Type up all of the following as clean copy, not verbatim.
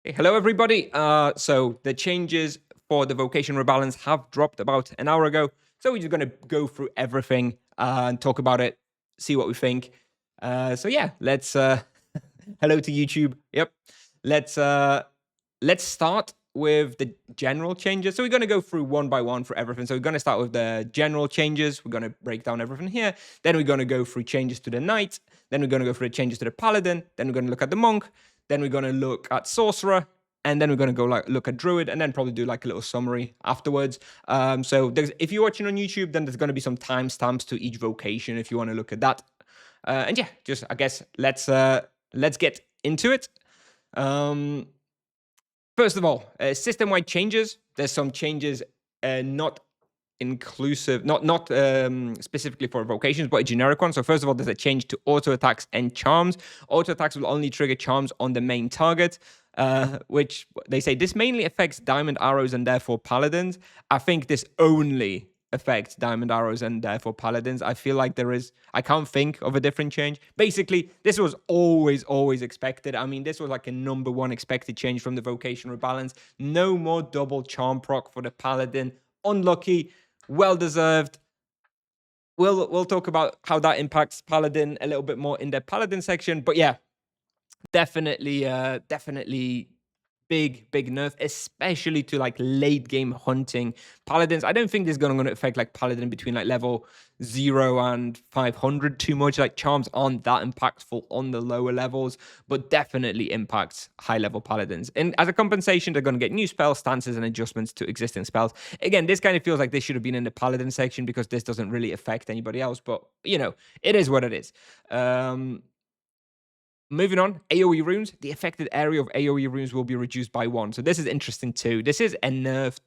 Hey, hello, everybody. So the changes for the vocation rebalance have dropped about an hour ago. So we're just going to go through everything and talk about it, see what we think. So yeah, let's. Hello to YouTube. Yep. Let's let's start with the general changes. So we're going to go through one by one for everything. So we're going to start with the general changes. We're going to break down everything here. Then we're going to go through changes to the knight. Then we're going to go through the changes to the paladin. Then we're going to look at the monk. Then we're going to look at sorcerer. And then we're going to go look at druid, and then probably do like a little summary afterwards. So if you're watching on YouTube, then there's going to be some timestamps to each vocation if you want to look at that. And yeah, just I guess let's get into it. First of all, system-wide changes. There's some changes not inclusive, not specifically for vocations, but a generic one. So first of all, there's a change to auto attacks and charms. Auto attacks will only trigger charms on the main target, which they say this mainly affects diamond arrows and therefore paladins. I think this only affects diamond arrows and therefore paladins. I feel like I can't think of a different change. Basically, this was always expected. I mean, this was like a number one expected change from the vocation rebalance. No more double charm proc for the paladin. Unlucky, well deserved. We'll talk about how that impacts paladin a little bit more in the paladin section. But yeah, definitely big nerf, especially to like late game hunting paladins. I don't think this is going to affect like paladin between like level 0 and 500 too much. Like charms aren't that impactful on the lower levels, but definitely impacts high level paladins. And as a compensation, they're going to get new spell stances and adjustments to existing spells. Again, this kind of feels like this should have been in the paladin section because this doesn't really affect anybody else, but you know, it is what it is. Moving on, AoE runes. The affected area of AoE runes will be reduced by 1. So this is interesting too. This is a nerf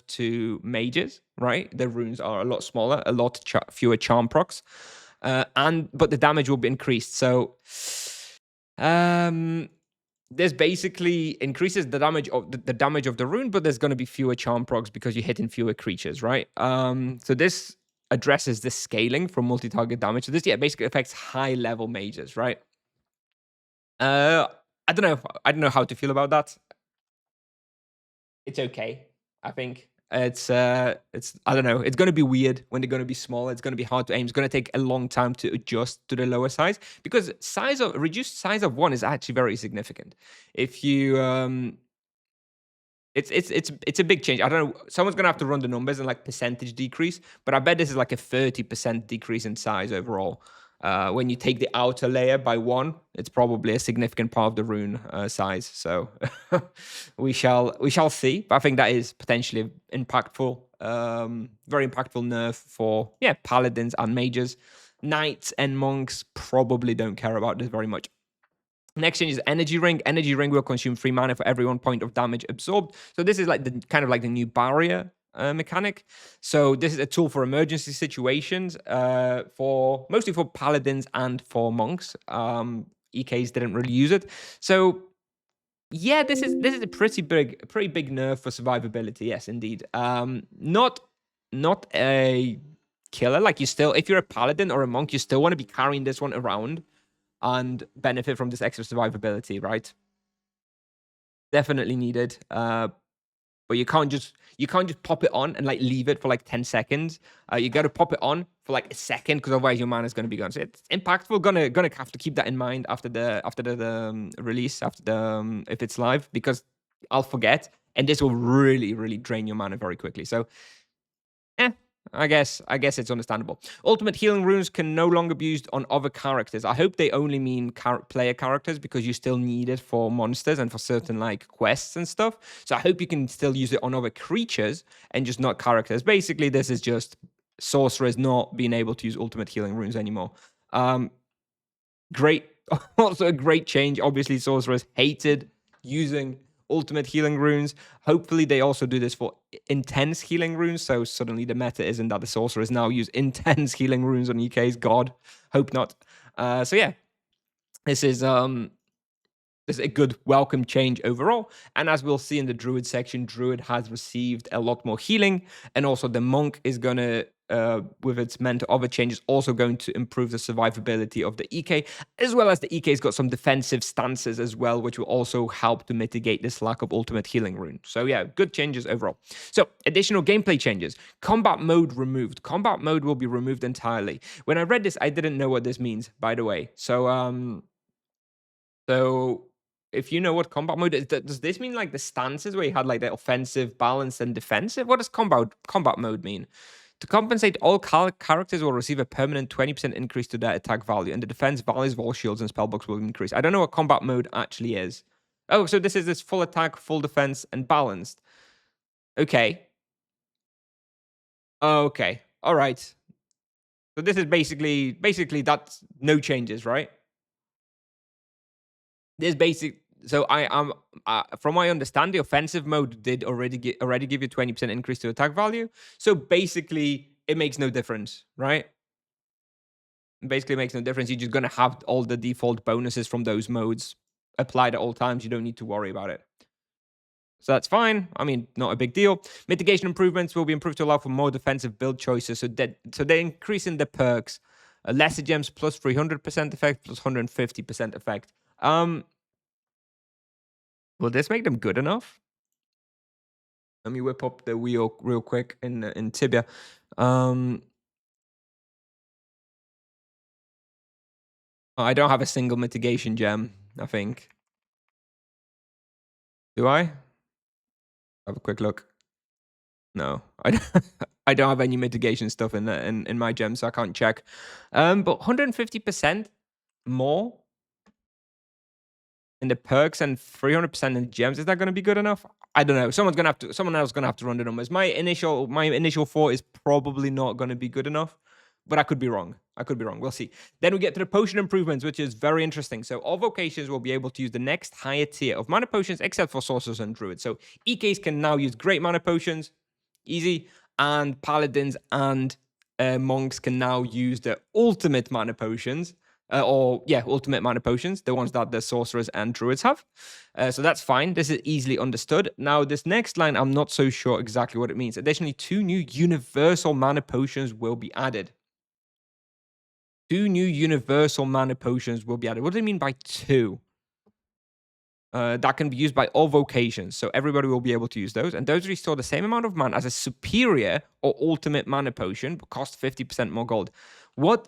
to mages, right? The runes are a lot smaller, a lot fewer charm procs, but the damage will be increased. So this basically increases the damage of the rune, but there's going to be fewer charm procs because you're hitting fewer creatures, right? So this addresses the scaling from multi-target damage. So this basically affects high level mages, right? I don't know. I don't know how to feel about that. It's okay. I think it's I don't know. It's going to be weird when they're going to be smaller. It's going to be hard to aim. It's going to take a long time to adjust to the lower size because reduced size of 1 is actually very significant. If you it's a big change. I don't know. Someone's gonna have to run the numbers and like percentage decrease, but I bet this is like a 30% decrease in size overall. When you take the outer layer by 1, it's probably a significant part of the rune size. So we shall see. But I think that is potentially impactful, very impactful nerf for paladins and mages. Knights and monks probably don't care about this very much. Next change is Energy Ring. Energy Ring will consume 3 mana for every 1 point of damage absorbed. So this is like the kind of like the new barrier mechanic. So this is a tool for emergency situations, for mostly for paladins and for monks. EKs didn't really use it. So yeah, this is a pretty big nerf for survivability. Yes, indeed. Not a killer. Like if you're a paladin or a monk, you still want to be carrying this one around and benefit from this extra survivability, right? Definitely needed. But you can't just pop it on and like leave it for like 10 seconds. You got to pop it on for like a second because otherwise your mana is going to be gone. So it's impactful. Gonna have to keep that in mind after the release, if it's live, because I'll forget, and this will really drain your mana very quickly. So I guess it's understandable. Ultimate healing runes can no longer be used on other characters. I hope they only mean player characters because you still need it for monsters and for certain like quests and stuff. So I hope you can still use it on other creatures and just not characters. Basically, this is just sorcerers not being able to use ultimate healing runes anymore. Great, also a great change. Obviously, sorcerers hated using ultimate healing runes. Hopefully they also do this for intense healing runes, so suddenly the meta isn't that the sorcerers now use intense healing runes on EKs. God, hope not. So yeah, this is It's a good welcome change overall. And as we'll see in the Druid section, Druid has received a lot more healing. And also the Monk is going to, with its mentor other changes, also going to improve the survivability of the EK, as well as the EK's got some defensive stances as well, which will also help to mitigate this lack of ultimate healing rune. So yeah, good changes overall. So additional gameplay changes. Combat mode removed. Combat mode will be removed entirely. When I read this, I didn't know what this means, by the way. So if you know what combat mode is, does this mean like the stances where you had like the offensive, balanced, and defensive? What does combat mode mean? To compensate, all characters will receive a permanent 20% increase to their attack value, and the defense values of all shields and spellbooks will increase. I don't know what combat mode actually is. Oh, so this is this full attack, full defense, and balanced. Okay. Okay. All right. So this is basically that's no changes, right? There's basic. So I am, from my understanding, the offensive mode did already give you 20% increase to attack value. So basically, it makes no difference, right? Basically, it makes no difference. You're just gonna have all the default bonuses from those modes applied at all times. You don't need to worry about it. So that's fine. I mean, not a big deal. Mitigation improvements will be improved to allow for more defensive build choices. So they're increasing the perks. Lesser gems plus 300% effect plus 150% effect. Will this make them good enough? Let me whip up the wheel real quick in Tibia. I don't have a single mitigation gem, I think. Do I? Have a quick look. No, I don't, I don't have any mitigation stuff in my gem, so I can't check. But 150% more in the perks and 300% in the gems, is that going to be good enough? I don't know. Someone else gonna have to run the numbers. My initial thought is probably not going to be good enough, but I could be wrong. We'll see. Then we get to the potion improvements, which is very interesting. So all vocations will be able to use the next higher tier of mana potions, except for sorcerers and druids. So EKs can now use great mana potions, easy, and paladins and monks can now use the ultimate mana potions. Ultimate mana potions, the ones that the sorcerers and druids have. So that's fine. This is easily understood. Now, this next line, I'm not so sure exactly what it means. Additionally, 2 new universal mana potions will be added. 2 new universal mana potions will be added. What do they mean by 2? That can be used by all vocations, so everybody will be able to use those. And those restore the same amount of mana as a superior or ultimate mana potion, but cost 50% more gold.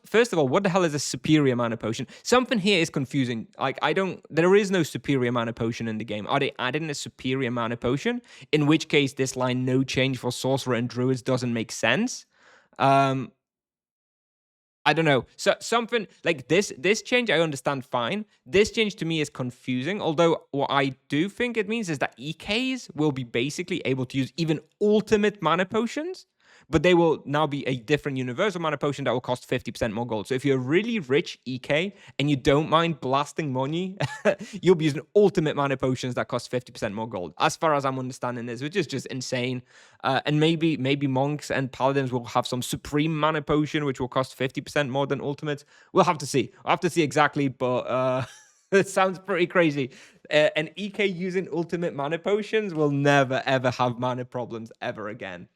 First of all, what the hell is a superior mana potion? Something here is confusing. Like, there is no superior mana potion in the game. Are they adding a superior mana potion? In which case, this line, no change for sorcerer and druids, doesn't make sense. I don't know. So something like this change, I understand fine. This change to me is confusing. Although what I do think it means is that EKs will be basically able to use even ultimate mana potions, but they will now be a different universal mana potion that will cost 50% more gold. So if you're a really rich EK and you don't mind blasting money, you'll be using ultimate mana potions that cost 50% more gold. As far as I'm understanding this, which is just insane. And maybe monks and paladins will have some supreme mana potion, which will cost 50% more than ultimate. We'll have to see. I'll have to see exactly, but it sounds pretty crazy. An EK using ultimate mana potions will never, ever have mana problems ever again.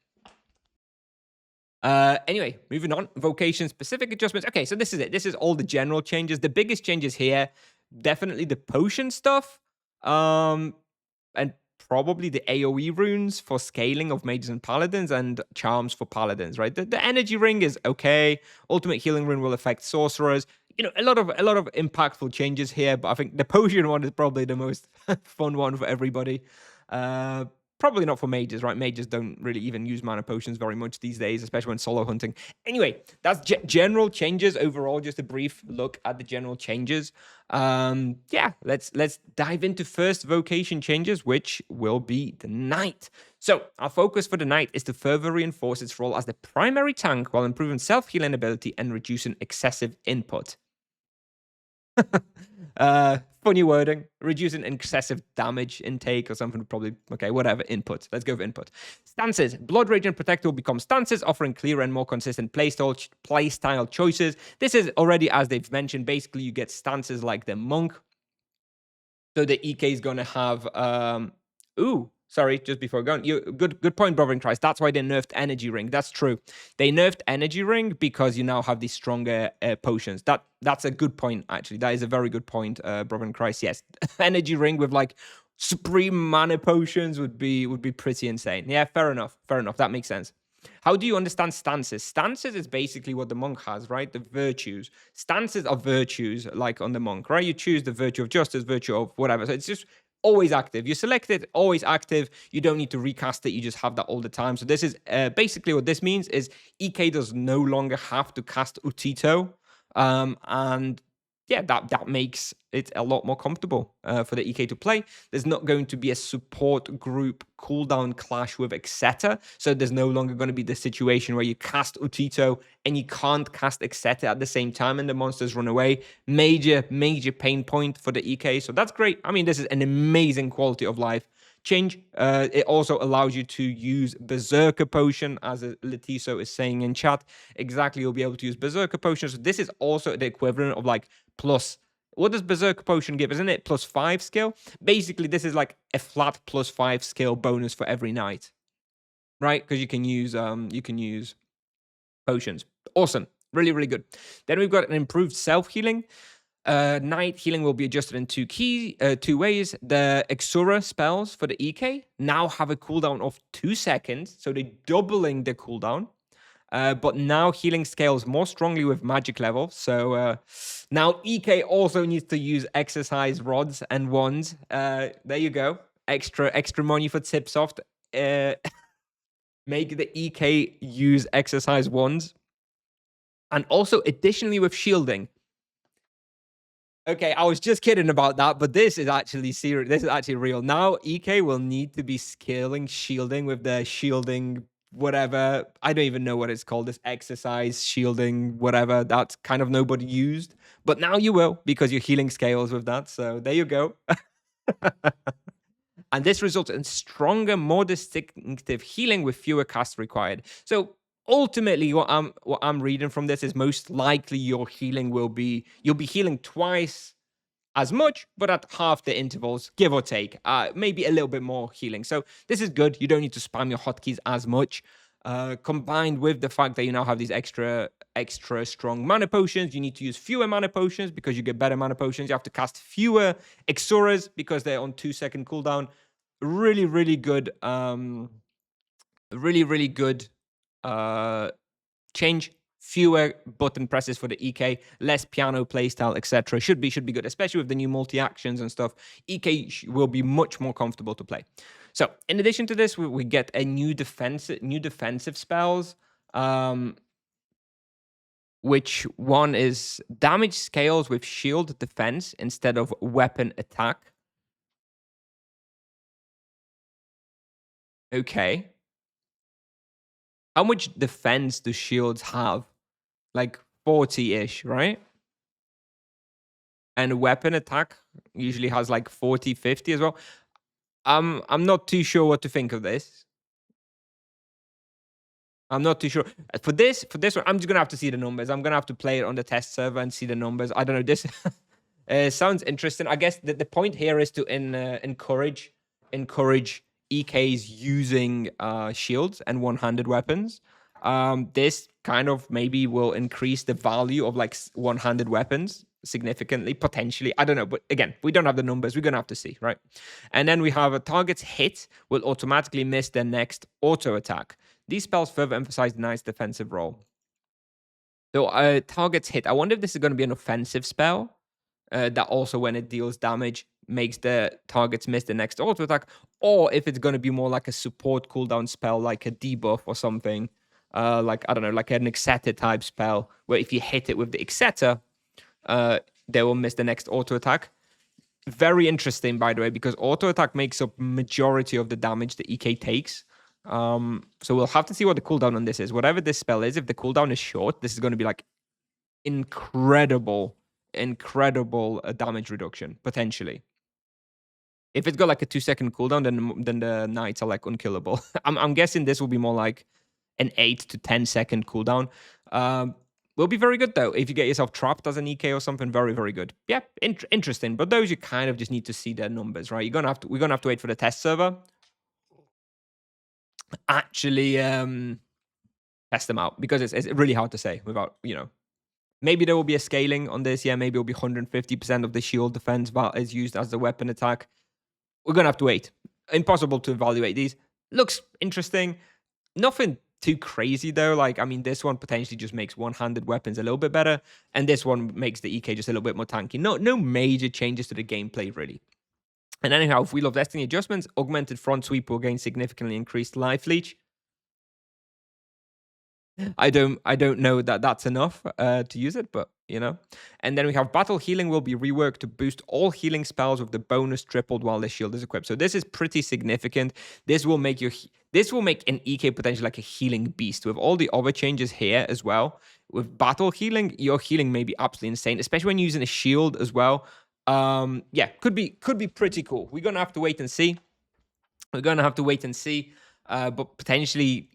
Anyway, moving on. Vocation specific adjustments. Okay, so this is it. This is all the general changes. The biggest changes here, definitely the potion stuff. And probably the AoE runes for scaling of mages and paladins and charms for paladins, right? The energy ring is okay. Ultimate healing rune will affect sorcerers. You know, a lot of impactful changes here, but I think the potion one is probably the most fun one for everybody. Probably not for mages, right? Mages don't really even use mana potions very much these days, especially when solo hunting. Anyway, that's general changes overall. Just a brief look at the general changes. Yeah, let's dive into first vocation changes, which will be the knight. So our focus for the knight is to further reinforce its role as the primary tank while improving self-healing ability and reducing excessive input. Funny wording. Reducing excessive damage intake or something. Probably, okay, whatever. Input. Let's go for input. Stances. Blood Rage and Protector will become stances, offering clearer and more consistent playstyle choices. This is already, as they've mentioned, basically you get stances like the monk, So the EK is going to have, sorry, just before going, good point, brother in Christ. That's why they nerfed Energy Ring. That's true. They nerfed Energy Ring because you now have these stronger potions. That's a good point, actually. That is a very good point, brother in Christ. Yes, Energy Ring with like supreme mana potions would be pretty insane. Yeah, fair enough. Fair enough. That makes sense. How do you understand stances? Stances is basically what the monk has, right? The virtues. Stances are virtues, like on the monk, right? You choose the virtue of justice, virtue of whatever. So it's just always active. You select it, always active. You don't need to recast it. You just have that all the time. So this is basically what this means is EK does no longer have to cast Utito. And yeah, that makes it a lot more comfortable for the EK to play. There's not going to be a support group cooldown clash with Exeter, so there's no longer going to be the situation where you cast Utito and you can't cast Exeter at the same time and the monsters run away. Major pain point for the EK, so that's great. I mean, this is an amazing quality of life change. It also allows you to use Berserker Potion, as Letiso is saying in chat. Exactly, you'll be able to use Berserker Potion. So this is also the equivalent of like plus. What does Berserker Potion give? Isn't it +5 skill? Basically, this is like a flat +5 skill bonus for every night, right? Because you can use potions. Awesome, really good. Then we've got an improved self healing. Night healing will be adjusted in two ways. The Exura spells for the EK now have a cooldown of 2 seconds, so they're doubling the cooldown. But now healing scales more strongly with magic level. So now EK also needs to use exercise rods and wands. There you go. Extra money for Tipsoft. Make the EK use exercise wands. And also additionally with shielding. Okay, I was just kidding about that, but this is actually serious. This is actually real. Now EK will need to be scaling shielding with the shielding whatever. I don't even know what it's called. This exercise shielding whatever. That's kind of nobody used. But now you will, because you're healing scales with that. So there you go. And this results in stronger, more distinctive healing with fewer casts required. So ultimately, what I'm reading from this is most likely your healing you'll be healing twice as much, but at half the intervals, give or take. Maybe a little bit more healing. So this is good. You don't need to spam your hotkeys as much. Combined with the fact that you now have these extra strong mana potions, you need to use fewer mana potions because you get better mana potions. You have to cast fewer Exuras because they're on 2-second cooldown. Really good. Really good change. Fewer button presses for the EK, less piano playstyle, etc. Should be good, especially with the new multi-actions and stuff. EK will be much more comfortable to play. So, in addition to this, we get a new defensive spells. Which one is damage scales with shield defense instead of weapon attack. Okay. How much defense do shields have? Like 40-ish, right? And weapon attack usually has like 40, 50 as well. I'm not too sure what to think of this. I'm not too sure. For this one, I'm just gonna have to see the numbers. I'm gonna have to play it on the test server and see the numbers. I don't know. This sounds interesting. I guess the point here is to encourage EKs using shields and one-handed weapons. This kind of maybe will increase the value of like one-handed weapons significantly, potentially. I don't know, but again, we don't have the numbers. We're gonna have to see, right? And then we have a target's hit will automatically miss their next auto attack. These spells further emphasize the knight's defensive role. So target's hit. I wonder if this is going to be an offensive spell that also, when it deals damage, makes the targets miss the next auto attack, or if it's going to be more like a support cooldown spell, like a debuff or something. Like, I don't know, like an Exeter type spell, where if you hit it with the Exeter, they will miss the next auto attack. Very interesting, by the way, because auto attack makes up majority of the damage the EK takes. So we'll have to see what the cooldown on this is. Whatever this spell is, if the cooldown is short, this is going to be like incredible damage reduction, potentially. If it's got like a 2-second cooldown, then the knights are like unkillable. I'm guessing this will be more like an 8 to 10 second cooldown. Will be very good though. If you get yourself trapped as an EK or something, very, very good. Yeah, interesting. But those you kind of just need to see their numbers, right? We're gonna have to wait for the test server. Actually, test them out because it's really hard to say without, maybe there will be a scaling on this. Yeah, maybe it'll be 150% of the shield defense that is used as the weapon attack. We're gonna have to wait. Impossible to evaluate these. Looks interesting. Nothing too crazy though. Like, I mean, this one potentially just makes one-handed weapons a little bit better, and this one makes the EK just a little bit more tanky. No major changes to the gameplay really. And anyhow, if Wheel of Destiny adjustments, augmented front sweep will gain significantly increased life leech. I don't know that that's enough to use it, but And then we have battle healing will be reworked to boost all healing spells with the bonus tripled while the shield is equipped. So this is pretty significant. This will make an EK potentially like a healing beast with all the other changes here as well. With battle healing, your healing may be absolutely insane, especially when using a shield as well. Yeah, could be pretty cool. We're gonna have to wait and see. But potentially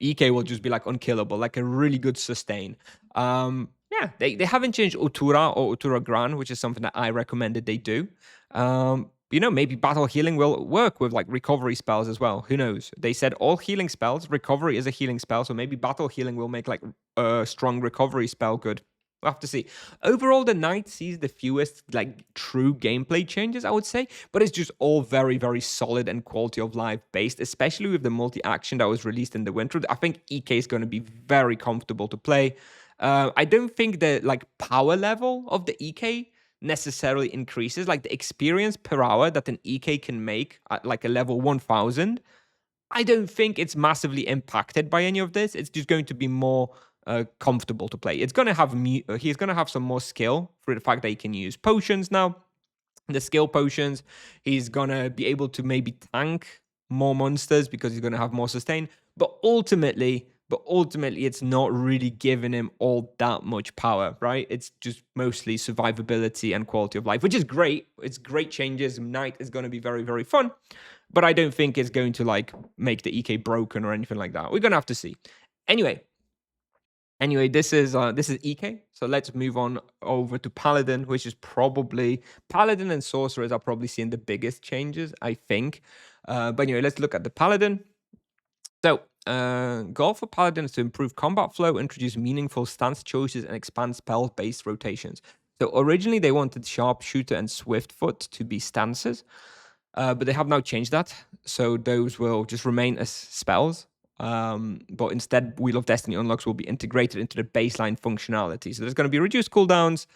EK will just be like unkillable, like a really good sustain. Yeah, they haven't changed Utura or Utura Gran, which is something that I recommended they do. Maybe battle healing will work with like recovery spells as well. Who knows? They said all healing spells, recovery is a healing spell, so maybe battle healing will make like a strong recovery spell good. We'll have to see. Overall, the Knight sees the fewest like true gameplay changes, I would say, but it's just all very, very solid and quality of life based, especially with the multi-action that was released in the winter. I think EK is going to be very comfortable to play. I don't think the like power level of the EK necessarily increases, like the experience per hour that an EK can make at like a level 1000. I don't think it's massively impacted by any of this. It's just going to be more comfortable to play. It's gonna have he's gonna have some more skill for the fact that he can use potions now. The skill potions, he's gonna be able to maybe tank more monsters because he's gonna have more sustain. But ultimately, it's not really giving him all that much power, right? It's just mostly survivability and quality of life, which is great. It's great changes. Knight is gonna be very, very fun. But I don't think it's going to like make the EK broken or anything like that. We're gonna have to see. Anyway, this is EK. So let's move on over to Paladin, which is probably Paladin and Sorcerers are probably seeing the biggest changes, I think. But anyway, let's look at the Paladin. So, goal for Paladin is to improve combat flow, introduce meaningful stance choices, and expand spell-based rotations. So originally they wanted Sharpshooter and Swiftfoot to be stances, but they have now changed that. So those will just remain as spells. But instead, Wheel of Destiny unlocks will be integrated into the baseline functionality. So there's going to be reduced cooldowns.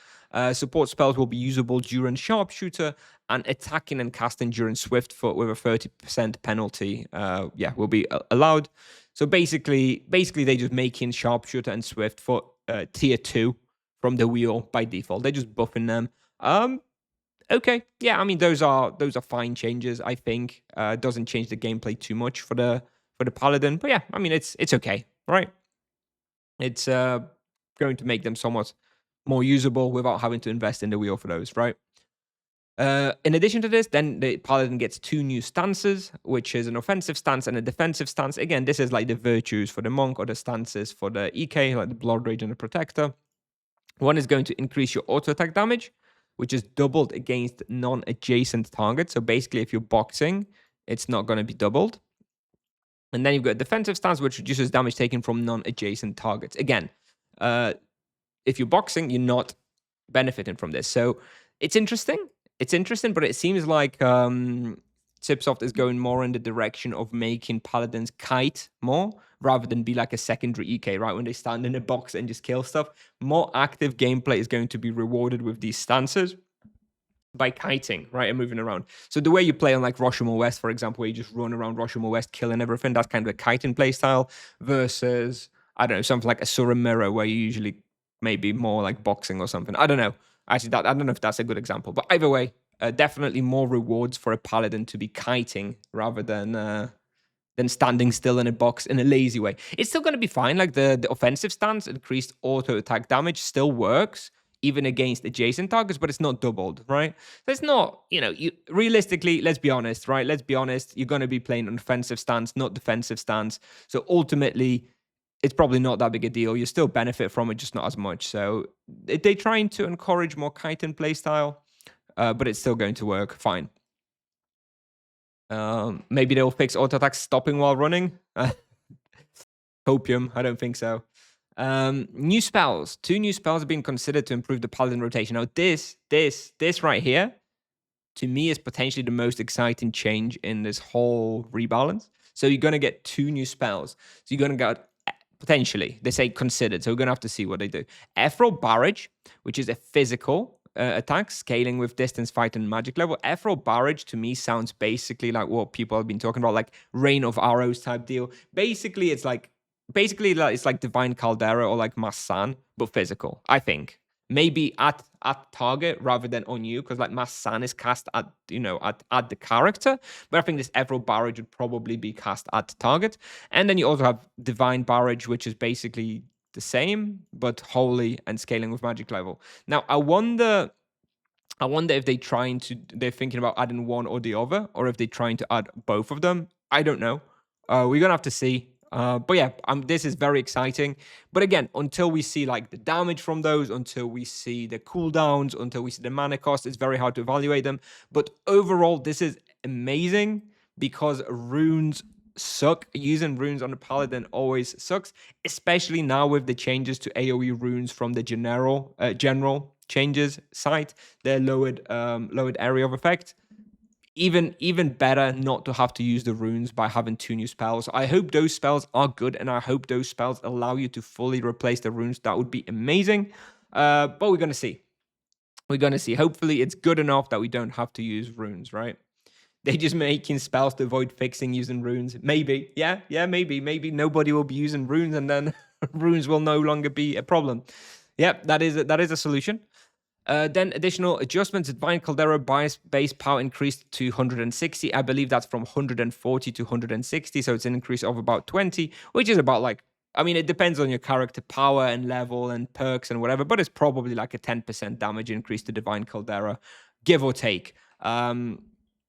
Support spells will be usable during Sharpshooter, and attacking and casting during Swiftfoot with a 30% penalty. Will be allowed. So basically, they just making Sharpshooter and Swiftfoot tier 2 from the wheel by default. They're just buffing them. Okay, yeah, I mean those are fine changes. I think doesn't change the gameplay too much for the Paladin, but yeah, I mean it's okay, right? It's going to make them somewhat more usable without having to invest in the wheel for those, right? In addition to this, then the Paladin gets 2 new stances, which is an offensive stance and a defensive stance. Again, this is like the virtues for the monk or the stances for the EK, like the Blood Rage and the Protector. One is going to increase your auto attack damage, which is doubled against non-adjacent targets. So basically, if you're boxing, it's not going to be doubled. And then you've got defensive stance, which reduces damage taken from non-adjacent targets. Again, if you're boxing, you're not benefiting from this. So it's interesting. But it seems like Tipsoft is going more in the direction of making Paladins kite more rather than be like a secondary EK, right? When they stand in a box and just kill stuff. More active gameplay is going to be rewarded with these stances by kiting, right, and moving around. So the way you play on like Rashomon West, for example, where you just run around Rashomon West killing everything, that's kind of a kiting play style versus, I don't know, something like Asura Mirror, where you usually maybe more like boxing or something. I don't know. Actually, I don't know if that's a good example. But either way, definitely more rewards for a Paladin to be kiting rather than standing still in a box in a lazy way. It's still going to be fine. Like the offensive stance, increased auto attack damage still works, even against adjacent targets, but it's not doubled, right? So it's not, realistically, let's be honest, right? You're going to be playing an offensive stance, not defensive stance. So ultimately, it's probably not that big a deal. You still benefit from it, just not as much. So they're trying to encourage more chitin playstyle, but it's still going to work fine. Maybe they'll fix auto attack stopping while running. Copium, I don't think so. New spells. 2 new spells are being considered to improve the Paladin rotation. Now, this right here, to me, is potentially the most exciting change in this whole rebalance. So you're going to get 2 new spells. So you're going to get, potentially, they say considered, so we're going to have to see what they do. Ethereal Barrage, which is a physical attack, scaling with distance, fight, and magic level. Ethereal Barrage, to me, sounds basically like what people have been talking about, like Rain of Arrows type deal. Basically, it's like Divine Caldera or like Mass San, but physical, I think. Maybe at target rather than on you, because like Mass San is cast at, at the character. But I think this Ethereal Barrage would probably be cast at target. And then you also have Divine Barrage, which is basically the same, but holy and scaling with magic level. Now, I wonder if they're thinking about adding one or the other, or if they're trying to add both of them. I don't know. We're gonna have to see. But yeah, this is very exciting. But again, until we see like the damage from those, until we see the cooldowns, until we see the mana cost, it's very hard to evaluate them. But overall, this is amazing because runes suck. Using runes on the Paladin always sucks, especially now with the changes to AoE runes from the general changes site, their lowered area of effect. Even better not to have to use the runes by having 2 new spells. I hope those spells are good, and I hope those spells allow you to fully replace the runes. That would be amazing. But we're going to see. We're going to see. Hopefully it's good enough that we don't have to use runes, right? They're just making spells to avoid fixing using runes. Maybe. Yeah, maybe. Maybe nobody will be using runes, and then runes will no longer be a problem. Yep, that is a solution. Then additional adjustments. Divine Caldera base power increased to 160. I believe that's from 140 to 160. So it's an increase of about 20, which is about like, I mean, it depends on your character power and level and perks and whatever, but it's probably like a 10% damage increase to Divine Caldera, give or take.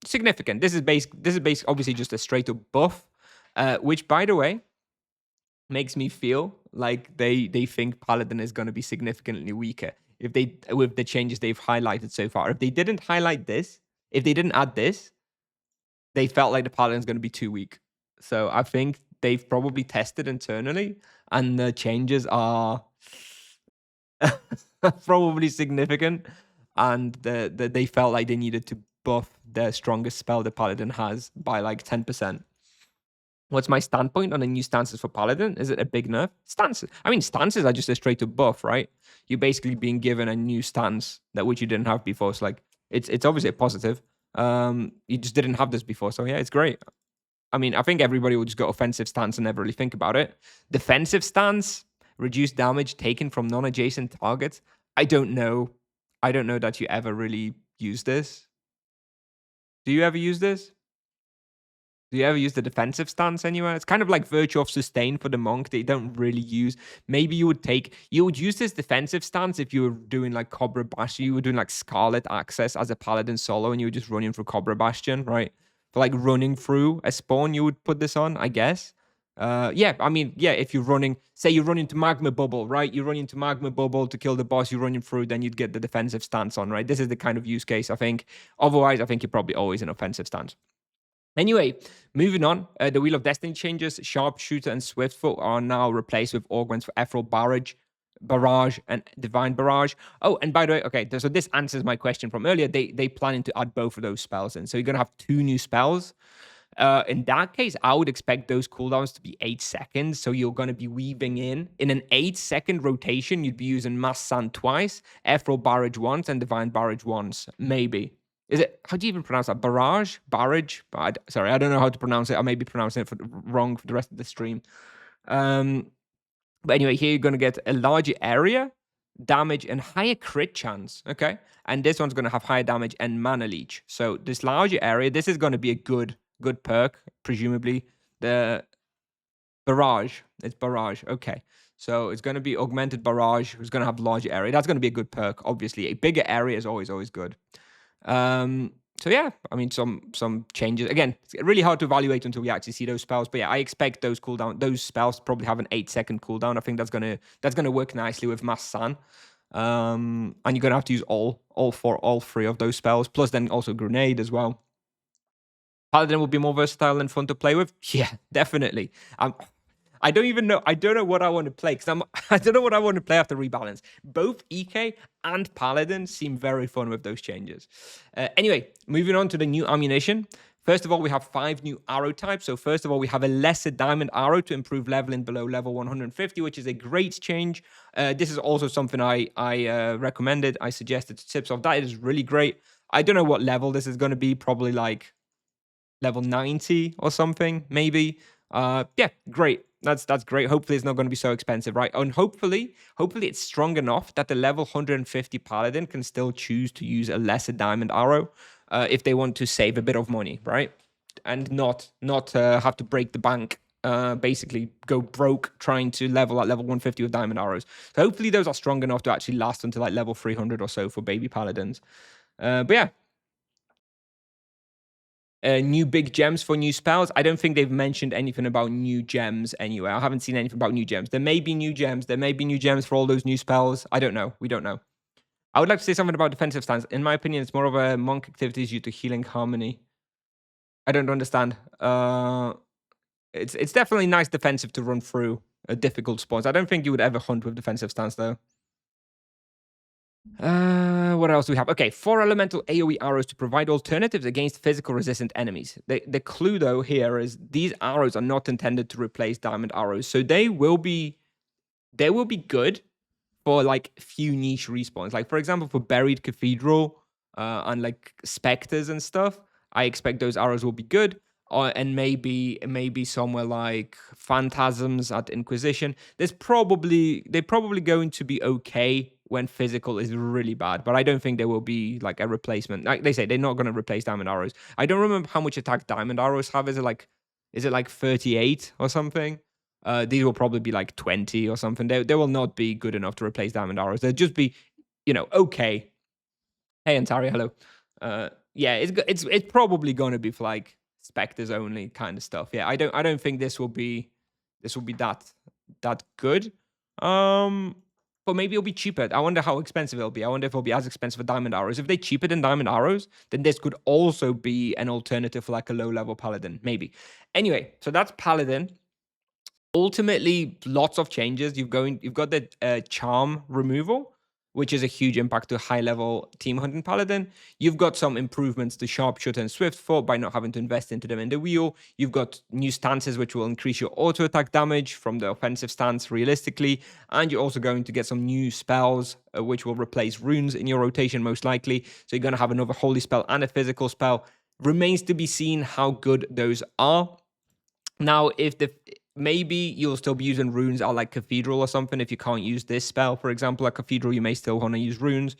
Significant. This is obviously just a straight up buff, which, by the way, makes me feel like they think Paladin is going to be significantly weaker with the changes they've highlighted so far. If they didn't highlight this, if they didn't add this, they felt like the Paladin's going to be too weak. So I think they've probably tested internally, and the changes are probably significant, and they felt like they needed to buff the strongest spell the Paladin has by like 10%. What's my standpoint on the new stances for Paladin? Is it a big nerf? Stances. I mean, stances are just a straight up buff, right? You're basically being given a new stance which you didn't have before. So like, it's obviously a positive. You just didn't have this before, so yeah, it's great. I mean, I think everybody will just go offensive stance and never really think about it. Defensive stance, reduced damage taken from non-adjacent targets. I don't know that you ever really use this. Do you ever use this? Do you ever use the defensive stance anywhere? It's kind of like Virtue of Sustain for the monk. They don't really use. Maybe you would use this defensive stance if you were doing like Cobra Bastion. You were doing like Scarlet Access as a Paladin solo, and you were just running through Cobra Bastion, right? For like running through a spawn, you would put this on, I guess. Yeah, I mean, yeah, if you're running, say you run into Magma Bubble, right? You run into Magma Bubble to kill the boss, you're running through, then you'd get the defensive stance on, right? This is the kind of use case, I think. Otherwise, I think you're probably always in offensive stance. Anyway, moving on, the Wheel of Destiny changes. Sharpshooter and Swiftfoot are now replaced with augments for Ethereal Barrage, and Divine Barrage. Oh, and by the way, okay, so this answers my question from earlier. They planning to add both of those spells in. So you're going to have 2 new spells. In that case, I would expect those cooldowns to be 8 seconds. So you're going to be weaving in an 8-second rotation. You'd be using Mass Sand twice, Ethereal Barrage once, and Divine Barrage once, maybe. Is it, how do you even pronounce that? Barrage? Sorry, I don't know how to pronounce it. I may be pronouncing it wrong for the rest of the stream. But anyway, here you're going to get a larger area, damage, and higher crit chance. Okay. And this one's going to have higher damage and mana leech. So this larger area, this is going to be a good perk, presumably. The Barrage. It's Barrage. Okay. So it's going to be Augmented Barrage. It's going to have larger area. That's going to be a good perk, obviously. A bigger area is always good. So yeah, I mean some changes. Again, it's really hard to evaluate until we actually see those spells. But yeah, I expect those spells to probably have an 8-second cooldown. I think that's gonna work nicely with Mass San. And you're gonna have to use all three of those spells, plus then also Grenade as well. Paladin will be more versatile and fun to play with. Yeah, definitely. I don't even know. I don't know what I want to play because I don't know what I want to play after rebalance. Both EK and Paladin seem very fun with those changes. Anyway, moving on to the new ammunition. First of all, we have 5 new arrow types. So first of all, we have a lesser diamond arrow to improve leveling below level 150, which is a great change. This is also something I recommended. I suggested to Tips of that. It is really great. I don't know what level this is going to be. Probably like level 90 or something, maybe. Yeah, great. That's great. Hopefully it's not going to be so expensive, right? And hopefully it's strong enough that the level 150 paladin can still choose to use a lesser diamond arrow if they want to save a bit of money, right? And not have to break the bank, basically go broke trying to level at level 150 with diamond arrows. So hopefully those are strong enough to actually last until like level 300 or so for baby paladins. But yeah, new big gems for new spells. I don't think they've mentioned anything about new gems anywhere. I haven't seen anything about new gems. There may be new gems. There may be new gems for all those new spells. I don't know. We don't know. I would like to say something about defensive stance. In my opinion, it's more of a monk activity due to healing harmony. I don't understand. It's definitely nice defensive to run through difficult spawns. I don't think you would ever hunt with defensive stance though. What else do we have? Okay, 4 elemental AoE arrows to provide alternatives against physical resistant enemies. The clue though here is these arrows are not intended to replace diamond arrows, so they will be good for like few niche respawns. Like for example, for Buried Cathedral and like Spectres and stuff, I expect those arrows will be good. And maybe somewhere like Phantasms at Inquisition. They're probably going to be okay when physical is really bad, but I don't think there will be like a replacement. Like they say, they're not going to replace diamond arrows. I don't remember how much attack diamond arrows have. Is it like 38 or something? These will probably be like 20 or something. They will not be good enough to replace diamond arrows. They'll just be, okay. Hey, Antaria, hello. Yeah, it's probably going to be for like specters only kind of stuff. Yeah, I don't think this will be that good. But maybe it'll be cheaper. I wonder how expensive it'll be. I wonder if it'll be as expensive as diamond arrows. If they're cheaper than diamond arrows, then this could also be an alternative for like a low level paladin, maybe. Anyway, so that's paladin. Ultimately, lots of changes. You've got the charm removal, which is a huge impact to high level team hunting paladin. You've got some improvements to sharpshooter and swiftfoot by not having to invest into them in the wheel. You've got new stances which will increase your auto attack damage from the offensive stance realistically, and you're also going to get some new spells which will replace runes in your rotation most likely. So you're going to have another holy spell and a physical spell. Remains to be seen how good those are. Now, maybe you'll still be using runes at like Cathedral or something. If you can't use this spell, for example, at Cathedral, you may still want to use runes.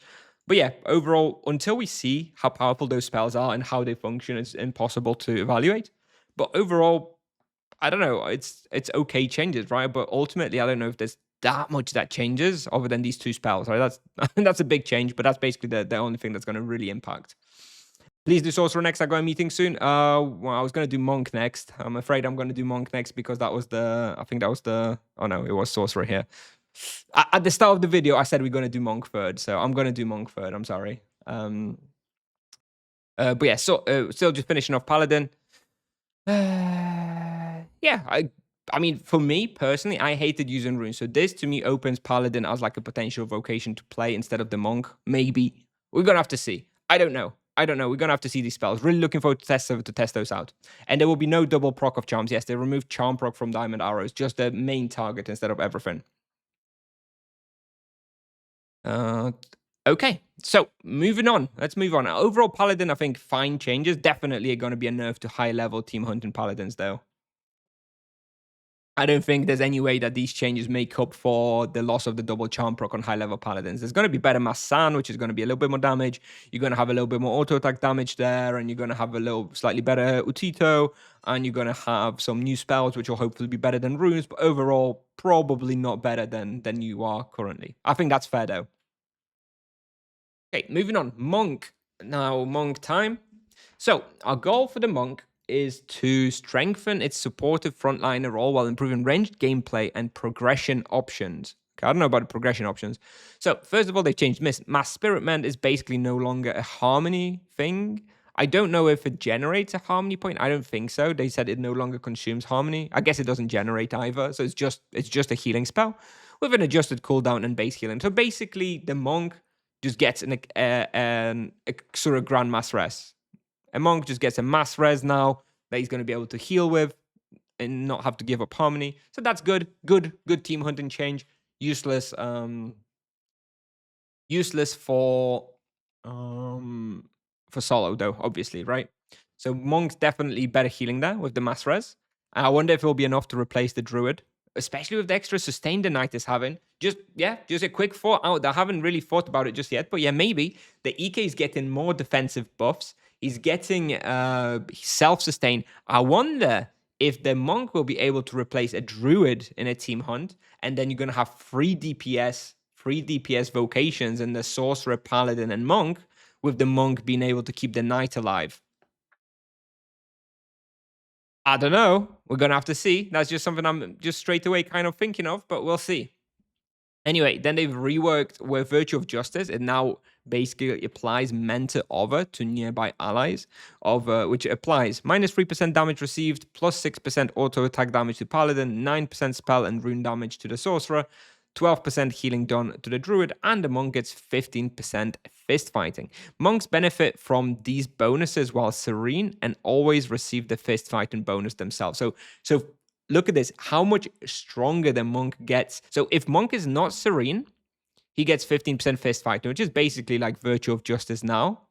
But yeah, overall, until we see how powerful those spells are and how they function, it's impossible to evaluate. But overall, I don't know. It's okay changes, right? But ultimately, I don't know if there's that much that changes other than these 2 spells. Right? That's a big change, but that's basically the only thing that's going to really impact. Please do Sorcerer next. I got a meeting soon. Well, I was going to do Monk next. I'm afraid I'm going to do Monk next because I think that was the, oh no, it was Sorcerer here. At the start of the video, I said we're going to do Monk third. So I'm going to do Monk third. I'm sorry. But yeah, so still just finishing off Paladin. Yeah, I mean, for me personally, I hated using runes. So this to me opens Paladin as like a potential vocation to play instead of the Monk. Maybe. We're going to have to see. I don't know. We're going to have to see these spells. Really looking forward to test those out. And there will be no double proc of charms. Yes, they removed charm proc from diamond arrows. Just the main target instead of everything. Okay, so moving on. Let's move on. Overall, Paladin, I think fine changes. Definitely going to be a nerf to high level team hunting Paladins, though. I don't think there's any way that these changes make up for the loss of the double charm proc on high level paladins. There's going to be better Mass San, which is going to be a little bit more damage. You're going to have a little bit more auto attack damage there, and you're going to have a little slightly better Utito, and you're going to have some new spells, which will hopefully be better than runes, but overall, probably not better than you are currently. I think that's fair though. Okay, moving on. Monk. Now, Monk time. So our goal for the monk is to strengthen its supportive frontliner role while improving ranged gameplay and progression options. Okay, I don't know about the progression options. So first of all, they've changed Mass Spirit Mend is basically no longer a harmony thing. I don't know if it generates a harmony point. I don't think so. They said it no longer consumes harmony. I guess it doesn't generate either. So it's just a healing spell with an adjusted cooldown and base healing. So basically, the monk just gets a sort of grand mass res. A monk just gets a mass res now that he's going to be able to heal with and not have to give up harmony. So that's good. Good team hunting change. Useless for solo though, obviously, right? So monk's definitely better healing there with the mass res. I wonder if it'll be enough to replace the druid, especially with the extra sustain the knight is having. Just a quick thought out. I haven't really thought about it just yet, but yeah, maybe the EK is getting more defensive buffs. He's getting self-sustain. I wonder if the monk will be able to replace a druid in a team hunt, and then you're going to have free DPS vocations and the sorcerer, paladin, and monk, with the monk being able to keep the knight alive. I don't know. We're going to have to see. That's just something I'm just straight away kind of thinking of, but we'll see. Anyway, then they've reworked with Virtue of Justice. It now basically applies Mentor Over to nearby allies, which applies minus 3% damage received, plus 6% auto attack damage to Paladin, 9% spell and rune damage to the Sorcerer, 12% healing done to the Druid, and the Monk gets 15% fist fighting. Monks benefit from these bonuses while serene and always receive the fist fighting bonus themselves. So look at this, how much stronger the monk gets. So if monk is not serene, he gets 15% fist fighting, which is basically like Virtue of Justice now.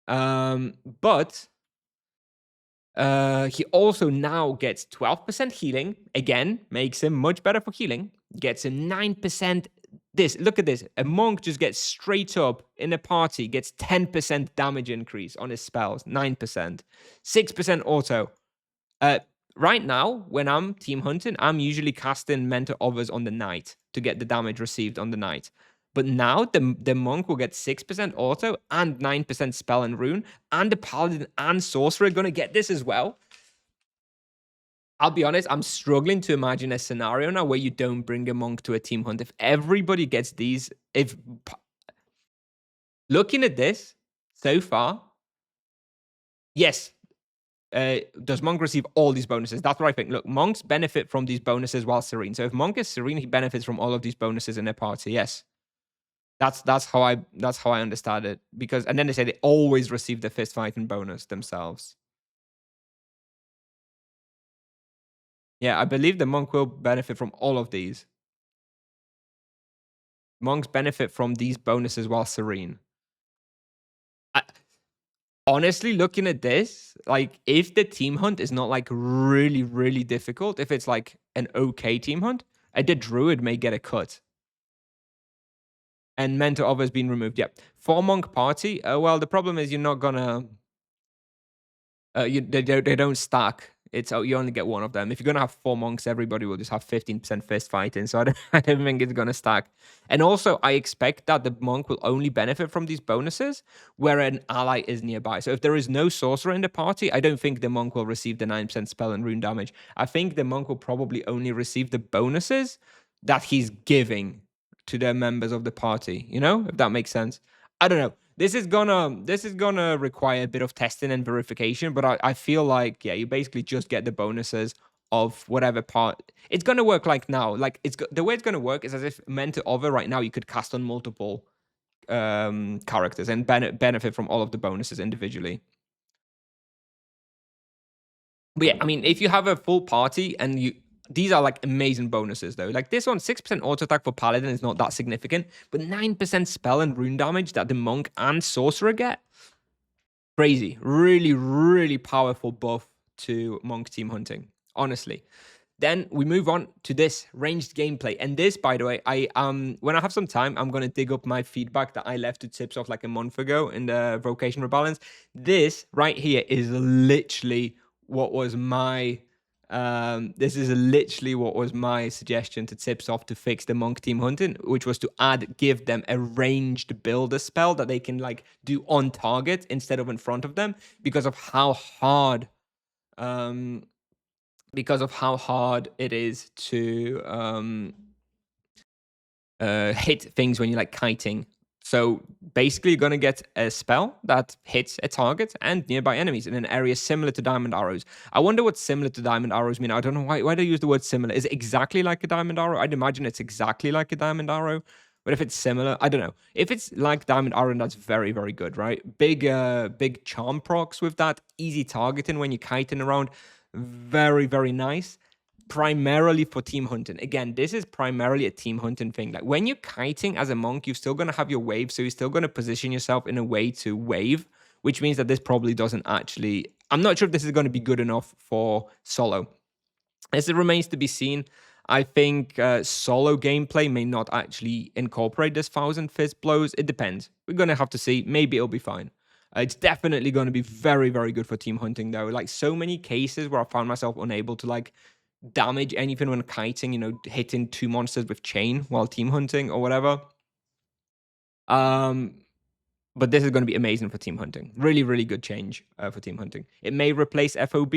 But he also now gets 12% healing. Again, makes him much better for healing. Gets him 9%. Look at this. A monk just gets straight up in a party, gets 10% damage increase on his spells, 9%. 6% auto. Right now, when I'm team hunting, I'm usually casting Mentor Overs on the knight to get the damage received on the knight. But now the monk will get 6% auto and 9% spell and rune, and the paladin and sorcerer are going to get this as well. I'll be honest, I'm struggling to imagine a scenario now where you don't bring a monk to a team hunt. If everybody gets these, looking at this so far, yes, does monk receive all these bonuses? That's what I think. Look, monks benefit from these bonuses while serene. So if monk is serene, he benefits from all of these bonuses in their party. Yes, that's how I understand it. Because and then they say they always receive the fist fighting bonus themselves. Yeah, I believe the monk will benefit from all of these. Monks benefit from these bonuses while serene. Honestly, looking at this, like if the team hunt is not like really, really difficult, if it's like an okay team hunt, the druid may get a cut. And Mentor Over has been removed. Yep. For monk party, well, the problem is you're not gonna. They don't stack. It's you only get one of them. If you're gonna have 4 monks, everybody will just have 15% fist fighting. So I don't think it's gonna stack. And also, I expect that the monk will only benefit from these bonuses where an ally is nearby. So if there is no sorcerer in the party, I don't think the monk will receive the 9% spell and rune damage. I think the monk will probably only receive the bonuses that he's giving to the members of the party. You know, if that makes sense. I don't know. This is gonna require a bit of testing and verification, but I feel like you basically just get the bonuses of whatever part. It's gonna work like now. Like the way it's gonna work is as if Mentor Over right now you could cast on multiple characters and benefit from all of the bonuses individually. But yeah, I mean, if you have a full party and these are like amazing bonuses though. Like this one, 6% auto attack for Paladin is not that significant, but 9% spell and rune damage that the monk and sorcerer get. Crazy. Really, really powerful buff to monk team hunting, honestly. Then we move on to this ranged gameplay. And this, by the way, when I have some time, I'm gonna dig up my feedback that I left to Tips off like a month ago in the Vocation Rebalance. This right here is literally what was my This is literally what was my suggestion to Tipsoft to fix the monk team hunting, which was to give them a ranged builder spell that they can like do on target instead of in front of them because of how hard, it is to hit things when you're like kiting. So basically, you're going to get a spell that hits a target and nearby enemies in an area similar to diamond arrows. I wonder what similar to diamond arrows mean. I don't know why they use the word similar. Is it exactly like a diamond arrow? I'd imagine it's exactly like a diamond arrow. But if it's similar, I don't know. If it's like diamond arrow, that's very, very good, right? Big charm procs with that. Easy targeting when you're kiting around. Very, very nice. Primarily for team hunting. Again, this is primarily a team hunting thing. Like when you're kiting as a monk, you're still going to have your wave. So you're still going to position yourself in a way to wave, which means that this probably doesn't actually, I'm not sure if this is going to be good enough for solo. As it remains to be seen, I think solo gameplay may not actually incorporate this 1,000 fist blows. It depends. We're going to have to see. Maybe it'll be fine. It's definitely going to be very, very good for team hunting, though. Like so many cases where I found myself unable to like damage anything when kiting, hitting 2 monsters with chain while team hunting or whatever. But this is going to be amazing for team hunting. Really, really good change for team hunting. It may replace FOB.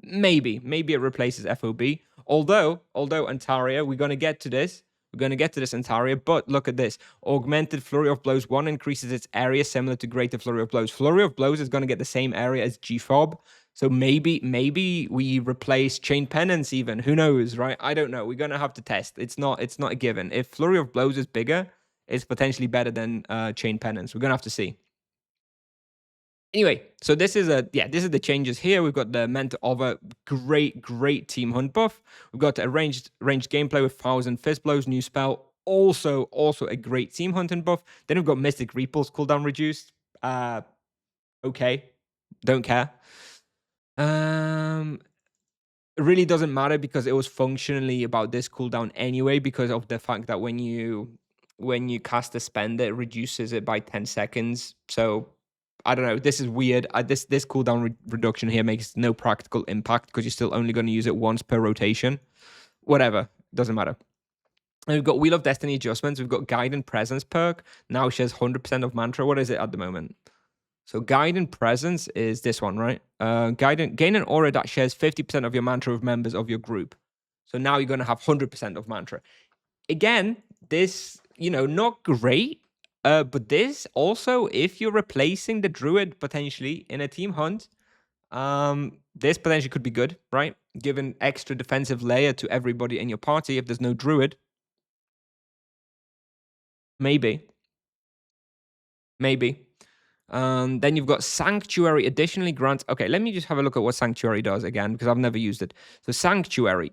Maybe it replaces FOB. Although Antaria, we're going to get to this. We're going to get to this, Antaria, but look at this. Augmented Flurry of Blows 1 increases its area similar to Greater Flurry of Blows. Flurry of Blows is going to get the same area as GFOB. So maybe we replace Chain Penance even. Who knows, right? I don't know. We're going to have to test. It's not a given. If Flurry of Blows is bigger, it's potentially better than Chain Penance. We're going to have to see. Anyway, so this is the changes here. We've got the Mentor of a great team hunt buff. We've got a ranged gameplay with 1,000 fist blows, new spell. Also a great team hunting buff. Then we've got Mystic Repulse cooldown reduced. Okay, don't care. It really doesn't matter because it was functionally about this cooldown anyway because of the fact that when you cast a spender, it reduces it by 10 seconds. So I don't know. This is weird. This cooldown reduction here makes no practical impact because you're still only going to use it once per rotation. Whatever. Doesn't matter. And we've got Wheel of Destiny adjustments. We've got Guide and Presence perk. Now shares 100% of mantra. What is it at the moment? So Guide and Presence is this one, right? Gain an aura that shares 50% of your mantra with members of your group. So now you're going to have 100% of mantra. Again, this, not great. But this also, if you're replacing the Druid potentially in a team hunt, this potentially could be good, right? Give an extra defensive layer to everybody in your party if there's no Druid. Maybe. Then you've got Sanctuary additionally grants. Okay, let me just have a look at what Sanctuary does again because I've never used it. So Sanctuary,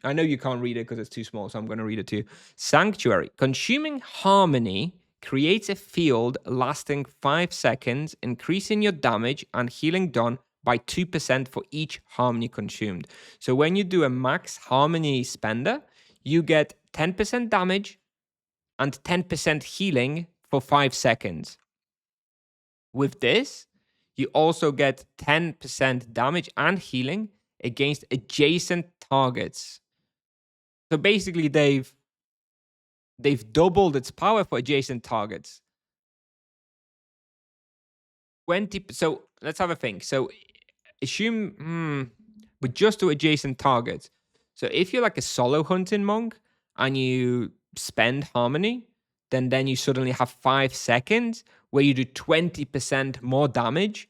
I know you can't read it because it's too small, so I'm going to read it to you. Sanctuary, consuming Harmony creates a field lasting 5 seconds, increasing your damage and healing done by 2% for each Harmony consumed. So when you do a max Harmony spender, you get 10% damage and 10% healing for 5 seconds. With this, you also get 10% damage and healing against adjacent targets. So basically, they've doubled its power for adjacent targets. So let's have a think. So assume, but just to adjacent targets. So if you're like a solo hunting monk and you spend Harmony, then you suddenly have 5 seconds where you do 20% more damage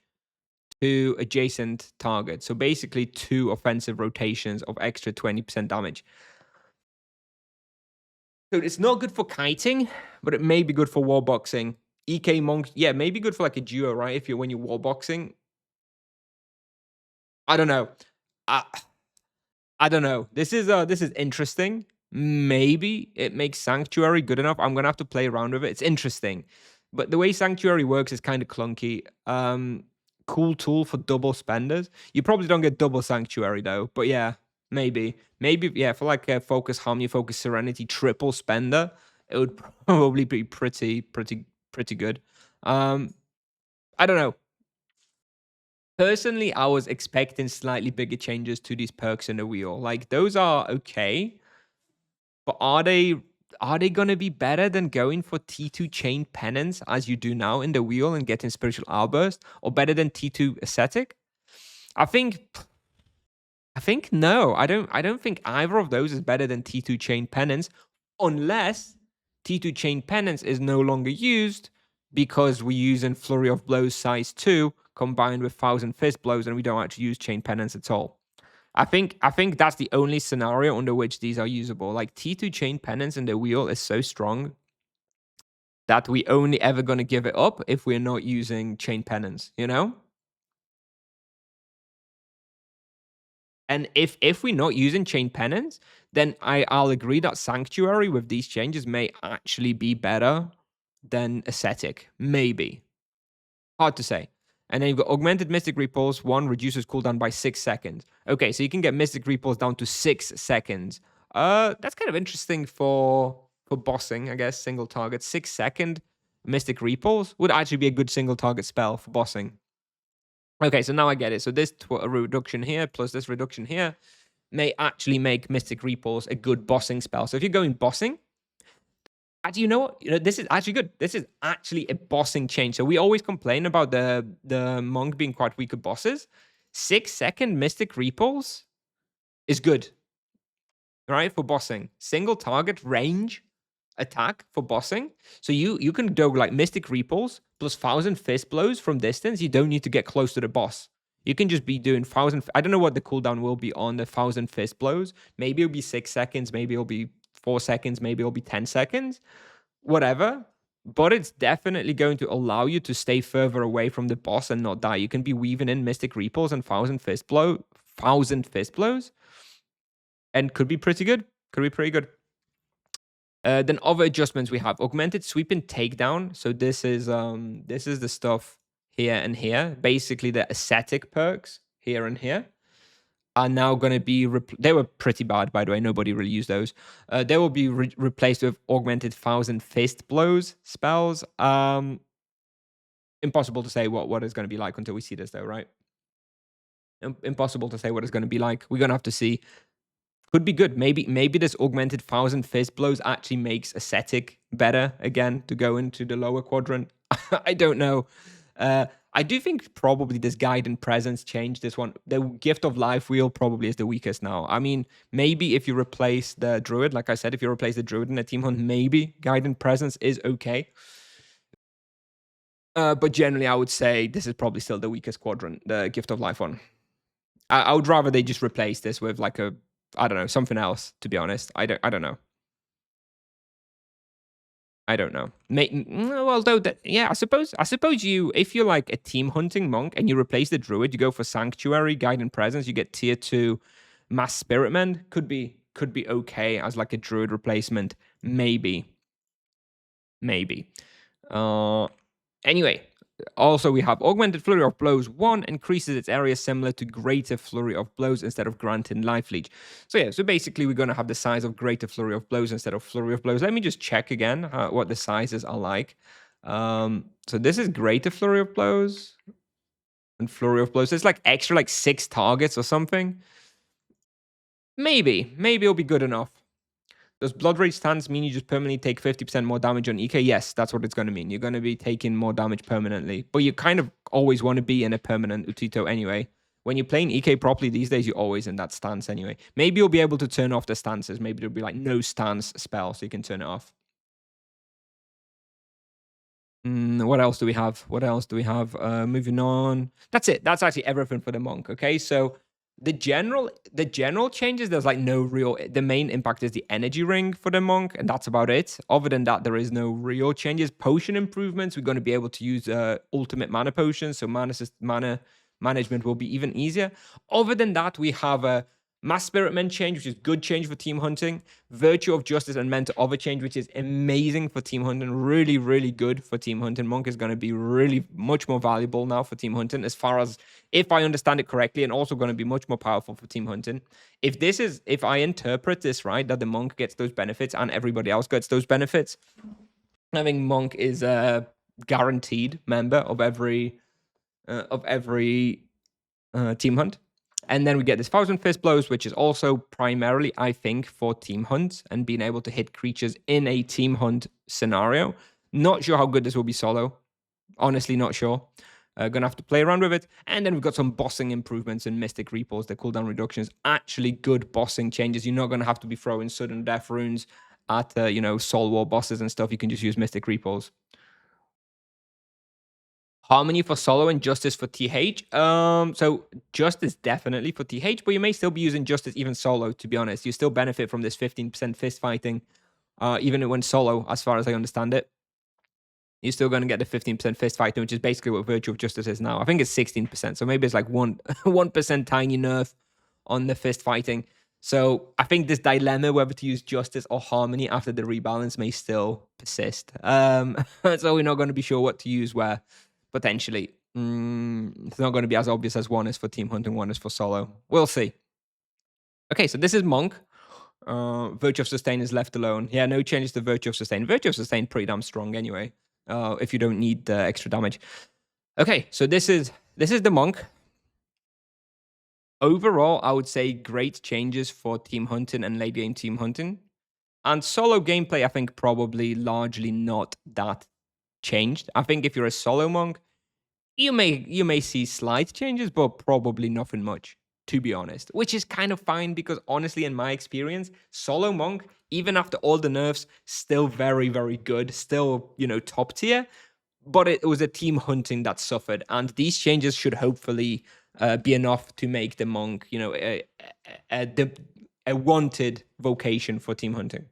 to adjacent targets. So basically 2 offensive rotations of extra 20% damage. So it's not good for kiting, but it may be good for warboxing. EK monk, yeah, maybe good for like a duo, right? When you're warboxing. I don't know. I don't know. This is interesting. Maybe it makes Sanctuary good enough. I'm gonna have to play around with it. It's interesting, but the way Sanctuary works is kind of clunky. Cool tool for double spenders. You probably don't get double Sanctuary though, but yeah, maybe yeah, for like a Focus Harmony, Focus Serenity triple spender, it would probably be pretty good. I don't know. Personally, I was expecting slightly bigger changes to these perks in the wheel. Like, those are okay, but are they gonna be better than going for T2 Chain Penance as you do now in the wheel and getting Spiritual Outburst, or better than T2 Ascetic? I think no. I don't think either of those is better than T2 Chain Penance, unless T2 Chain Penance is no longer used because we're using Flurry of Blows size 2 combined with 1,000 Fist Blows, and we don't actually use Chain Penance at all. I think that's the only scenario under which these are usable. Like, T2 Chain Penance in the wheel is so strong that we only ever gonna give it up if we're not using Chain Penance, you know? And if we're not using Chain Penance, then I'll agree that Sanctuary with these changes may actually be better than Ascetic. Maybe. Hard to say. And then you've got Augmented Mystic Repulse. 1 reduces cooldown by 6 seconds. Okay, so you can get Mystic Repulse down to 6 seconds. That's kind of interesting for bossing, I guess. Single target. 6-second Mystic Repulse would actually be a good single target spell for bossing. Okay, so now I get it. So this reduction here plus this reduction here may actually make Mystic Repulse a good bossing spell. So if you're going bossing, actually, you know what? This is actually good. This is actually a bossing change. So we always complain about the monk being quite weak at bosses. 6-second Mystic Repulse is good, right? For bossing. Single target range attack for bossing. So you can do like Mystic Repulse plus 1,000 Fist Blows from distance. You don't need to get close to the boss. You can just be doing 1,000. I don't know what the cooldown will be on the 1,000 Fist Blows. Maybe it'll be 6 seconds. Maybe it'll be 4 seconds. Maybe it'll be 10 seconds. Whatever. But it's definitely going to allow you to stay further away from the boss and not die. You can be weaving in Mystic Repulse and 1,000 Fist Blows. And could be pretty good. Could be pretty good. Then other adjustments we have augmented sweep and takedown. So this is the stuff here and here. Basically, the ascetic perks here and here are now going to be they were pretty bad, by the way. Nobody really used those. They will be replaced with augmented 1,000 Fist Blows spells. Impossible to say what it's going to be like until we see this, though, right? Impossible to say what it's going to be like. We're going to have to see. Could be good. Maybe this augmented 1,000 Fist Blows actually makes ascetic better again to go into the lower quadrant. I don't know. I do think probably this Guiding Presence changed this one. The Gift of Life wheel probably is the weakest now. I mean, maybe if you replace the Druid, like I said, if you replace the Druid in a team hunt, maybe Guiding Presence is okay. But generally, I would say this is probably still the weakest quadrant, the Gift of Life one. I would rather they just replace this with like I don't know, something else, to be honest. I don't know. I don't know. Well, though, yeah, I suppose you, if you're like a team hunting monk and you replace the Druid, you go for Sanctuary, Guiding Presence, you get tier 2 Mass Spirit Men, could be okay as like a Druid replacement. Maybe. Anyway, also we have Augmented Flurry of Blows. 1 increases its area similar to Greater Flurry of Blows instead of granting Life Leech. So yeah, so basically we're going to have the size of Greater Flurry of Blows instead of Flurry of Blows. Let me just check again what the sizes are like. So this is Greater Flurry of Blows and Flurry of Blows. It's like extra like 6 targets or something. Maybe it'll be good enough. Does Blood Rage stance mean you just permanently take 50% more damage on EK? Yes, that's what it's going to mean. You're going to be taking more damage permanently. But you kind of always want to be in a permanent Utito anyway. When you're playing EK properly these days, you're always in that stance anyway. Maybe you'll be able to turn off the stances. Maybe there'll be like no stance spell, so you can turn it off. What else do we have? Moving on. That's it. That's actually everything for the monk. Okay, so the general changes, there's like no real, the main impact is the energy ring for the monk, and that's about it. Other than that, there is no real changes. Potion improvements, we're going to be able to use ultimate mana potions, so mana management will be even easier. Other than that, we have a Mass Spirit Men change, which is good change for team hunting. Virtue of Justice and Mentor Over change, which is amazing for team hunting. Really, really good for team hunting. Monk is going to be really much more valuable now for team hunting, as far as, if I understand it correctly, and also going to be much more powerful for team hunting. If I interpret this right, that the monk gets those benefits and everybody else gets those benefits, I think monk is a guaranteed member of every team hunt. And then we get this 1,000 fist blows, which is also primarily, I think, for team hunt and being able to hit creatures in a team hunt scenario. Not sure how good this will be solo. Honestly, not sure. Gonna have to play around with it. And then we've got some bossing improvements in Mystic Repos, the cooldown reductions. Actually good bossing changes. You're not gonna have to be throwing sudden death runes at, Soul War bosses and stuff. You can just use Mystic Repos. Harmony for solo and Justice for TH. So Justice definitely for TH, but you may still be using Justice even solo, to be honest. You still benefit from this 15% fist fighting, even when solo, as far as I understand it. You're still going to get the 15% fist fighting, which is basically what Virtue of Justice is now. I think it's 16%, so maybe it's like 1% tiny nerf on the fist fighting. So I think this dilemma whether to use Justice or Harmony after the rebalance may still persist. So we're not going to be sure what to use where. Potentially. It's not going to be as obvious as one is for team hunt and one is for solo. We'll see. Okay, so this is Monk. Virtue of Sustain is left alone. Yeah, no changes to Virtue of Sustain. Virtue of Sustain pretty damn strong anyway, if you don't need extra damage. Okay, so this is the Monk. Overall, I would say great changes for team hunting and late game team hunting. And solo gameplay, I think probably largely not that changed. I think if you're a solo Monk, you may see slight changes, but probably nothing much, to be honest. Which is kind of fine because honestly, in my experience, solo Monk, even after all the nerfs, still very, very good. Still, top tier. But it was a team hunting that suffered. And these changes should hopefully be enough to make the Monk, a wanted vocation for team hunting.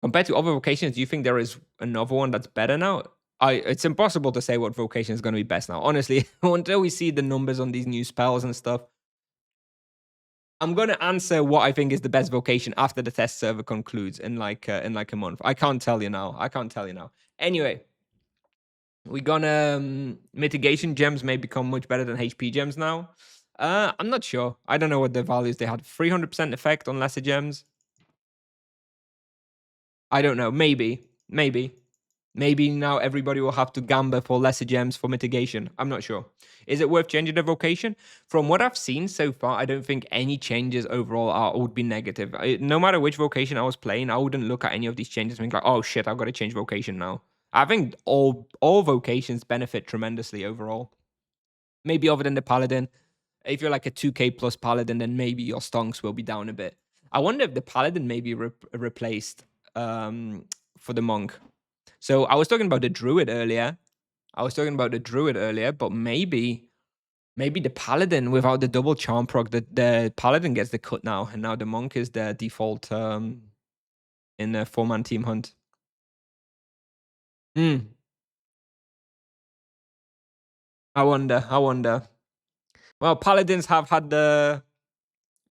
Compared to other vocations, do you think there is another one that's better now? It's impossible to say what vocation is going to be best now. Honestly, until we see the numbers on these new spells and stuff, I'm going to answer what I think is the best vocation after the test server concludes in like a month. I can't tell you now. Anyway, we're gonna mitigation gems may become much better than HP gems now. I'm not sure. I don't know what the values they had. 300% effect on lesser gems. I don't know. Maybe. Maybe now everybody will have to gamble for lesser gems for mitigation. I'm not sure. Is it worth changing the vocation? From what I've seen so far, I don't think any changes overall would be negative. No matter which vocation I was playing, I wouldn't look at any of these changes and think like, oh shit, I've got to change vocation now. I think all vocations benefit tremendously overall. Maybe other than the Paladin. If you're like a 2k plus Paladin, then maybe your stonks will be down a bit. I wonder if the Paladin may be replaced for the Monk. So I was talking about the Druid earlier. But maybe the Paladin without the double charm proc, the Paladin gets the cut now, and now the Monk is the default in a 4-man team hunt. I wonder. Well, Paladins have had the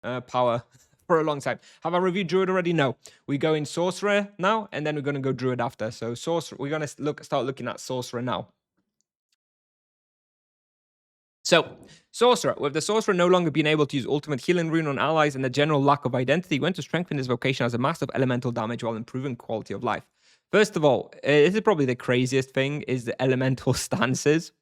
power for a long time. Have I reviewed Druid already? No. We go in Sorcerer now, and then we're going to go Druid after. So Sorcerer, we're going to start looking at Sorcerer now. So, Sorcerer, with the Sorcerer no longer being able to use ultimate healing rune on allies and the general lack of identity, went to strengthen his vocation as a massive elemental damage while improving quality of life. First of all, this is probably the craziest thing, is the elemental stances.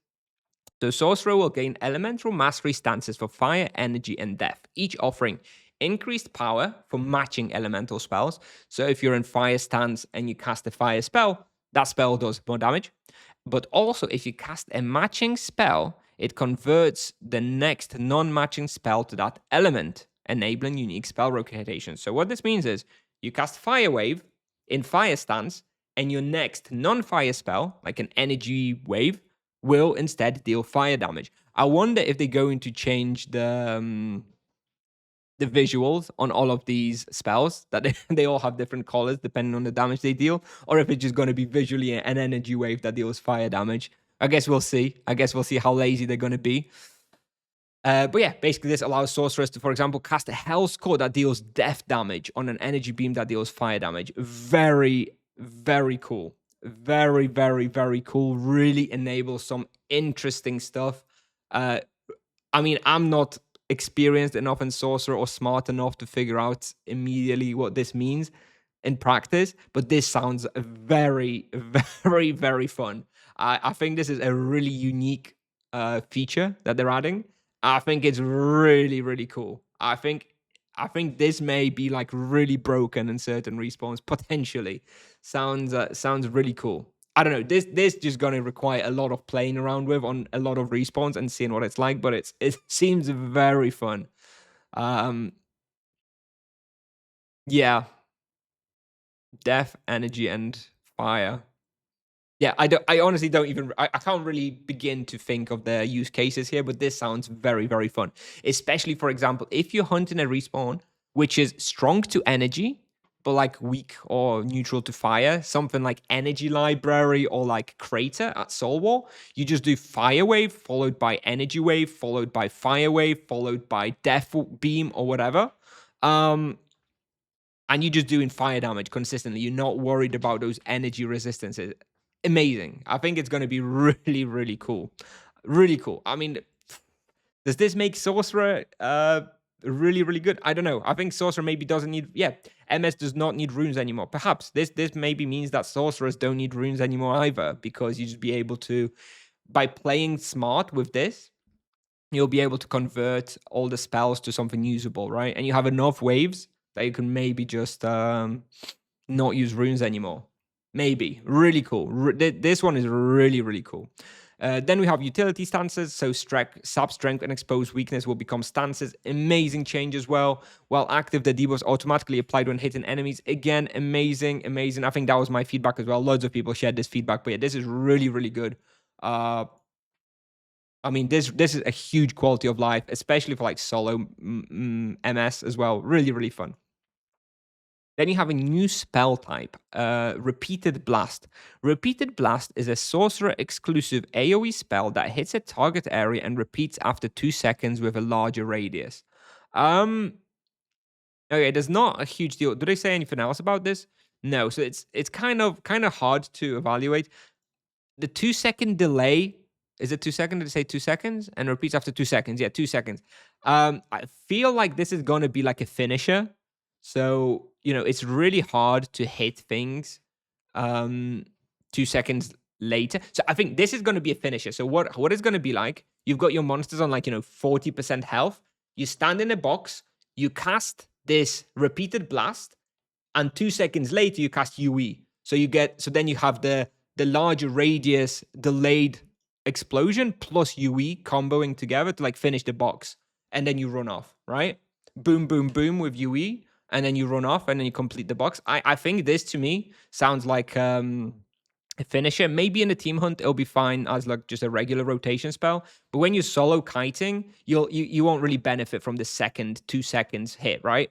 So Sorcerer will gain elemental mastery stances for fire, energy, and death, each offering increased power for matching elemental spells. So if you're in fire stance and you cast a fire spell, that spell does more damage. But also, if you cast a matching spell, it converts the next non-matching spell to that element, enabling unique spell rotation. So what this means is you cast Fire Wave in Fire Stance, and your next non-fire spell, like an Energy Wave, will instead deal fire damage. I wonder if they're going to change the visuals on all of these spells, that they all have different colors depending on the damage they deal, or if it's just going to be visually an energy wave that deals fire damage. I guess we'll see. How lazy they're going to be. But yeah, basically this allows sorcerers to, for example, cast a Hell's Core that deals death damage on an energy beam that deals fire damage. Very, very cool. Very, very, very cool. Really enables some interesting stuff. I mean, I'm not experienced enough in Sorcerer or smart enough to figure out immediately what this means in practice, but this sounds very, very, very fun. I think this is a really unique feature that they're adding. I think it's really, really cool. I think this may be like really broken in certain respawns potentially. Sounds really cool. I don't know. This just gonna require a lot of playing around with on a lot of respawns and seeing what it's like. But it seems very fun. Um, yeah, death, energy, and fire. Yeah, I honestly don't even. I can't really begin to think of the use cases here, but this sounds very, very fun. Especially, for example, if you're hunting a respawn which is strong to energy, but like weak or neutral to fire, something like Energy Library or like Crater at Soul War, you just do Fire Wave followed by Energy Wave followed by Fire Wave followed by Death Beam or whatever. And you're just doing fire damage consistently. You're not worried about those energy resistances. Amazing. I think it's going to be really, really cool. Really cool. I mean, does this make Sorcerer really, really good? I don't know. I think Sorcerer maybe doesn't need. Yeah, MS does not need runes anymore. Perhaps this maybe means that Sorcerers don't need runes anymore either, because you just be able to, by playing smart with this, you'll be able to convert all the spells to something usable, right? And you have enough waves that you can maybe just not use runes anymore. Maybe. Really cool. This one is really, really cool. Then we have utility stances. So sub strength and exposed weakness will become stances. Amazing change as well. While active, the debuffs automatically applied when hitting enemies. Again, amazing, amazing. I think that was my feedback as well. Loads of people shared this feedback, but yeah, this is really, really good. I mean, this is a huge quality of life, especially for like solo MS as well. Really, really fun. Then you have a new spell type, Repeated Blast. Repeated Blast is a sorcerer exclusive AoE spell that hits a target area and repeats after 2 seconds with a larger radius. Okay, there's not a huge deal. Do they say anything else about this? No, so it's kind of hard to evaluate. The 2-second delay, is it 2 seconds? Did it say 2 seconds? And repeats after 2 seconds. Yeah, 2 seconds. I feel like this is going to be like a finisher. So, it's really hard to hit things 2 seconds later. So I think this is going to be a finisher. So what is going to be like, you've got your monsters on like, 40% health. You stand in a box, you cast this repeated blast, and 2 seconds later you cast UE. So then you have the larger radius delayed explosion plus UE comboing together to like finish the box, and then you run off, right? Boom, boom, boom with UE, and then you run off, and then you complete the box. I think this to me sounds like a finisher. Maybe in the team hunt it'll be fine as like just a regular rotation spell, but when you're solo kiting, you won't really benefit from the second 2 seconds hit, right?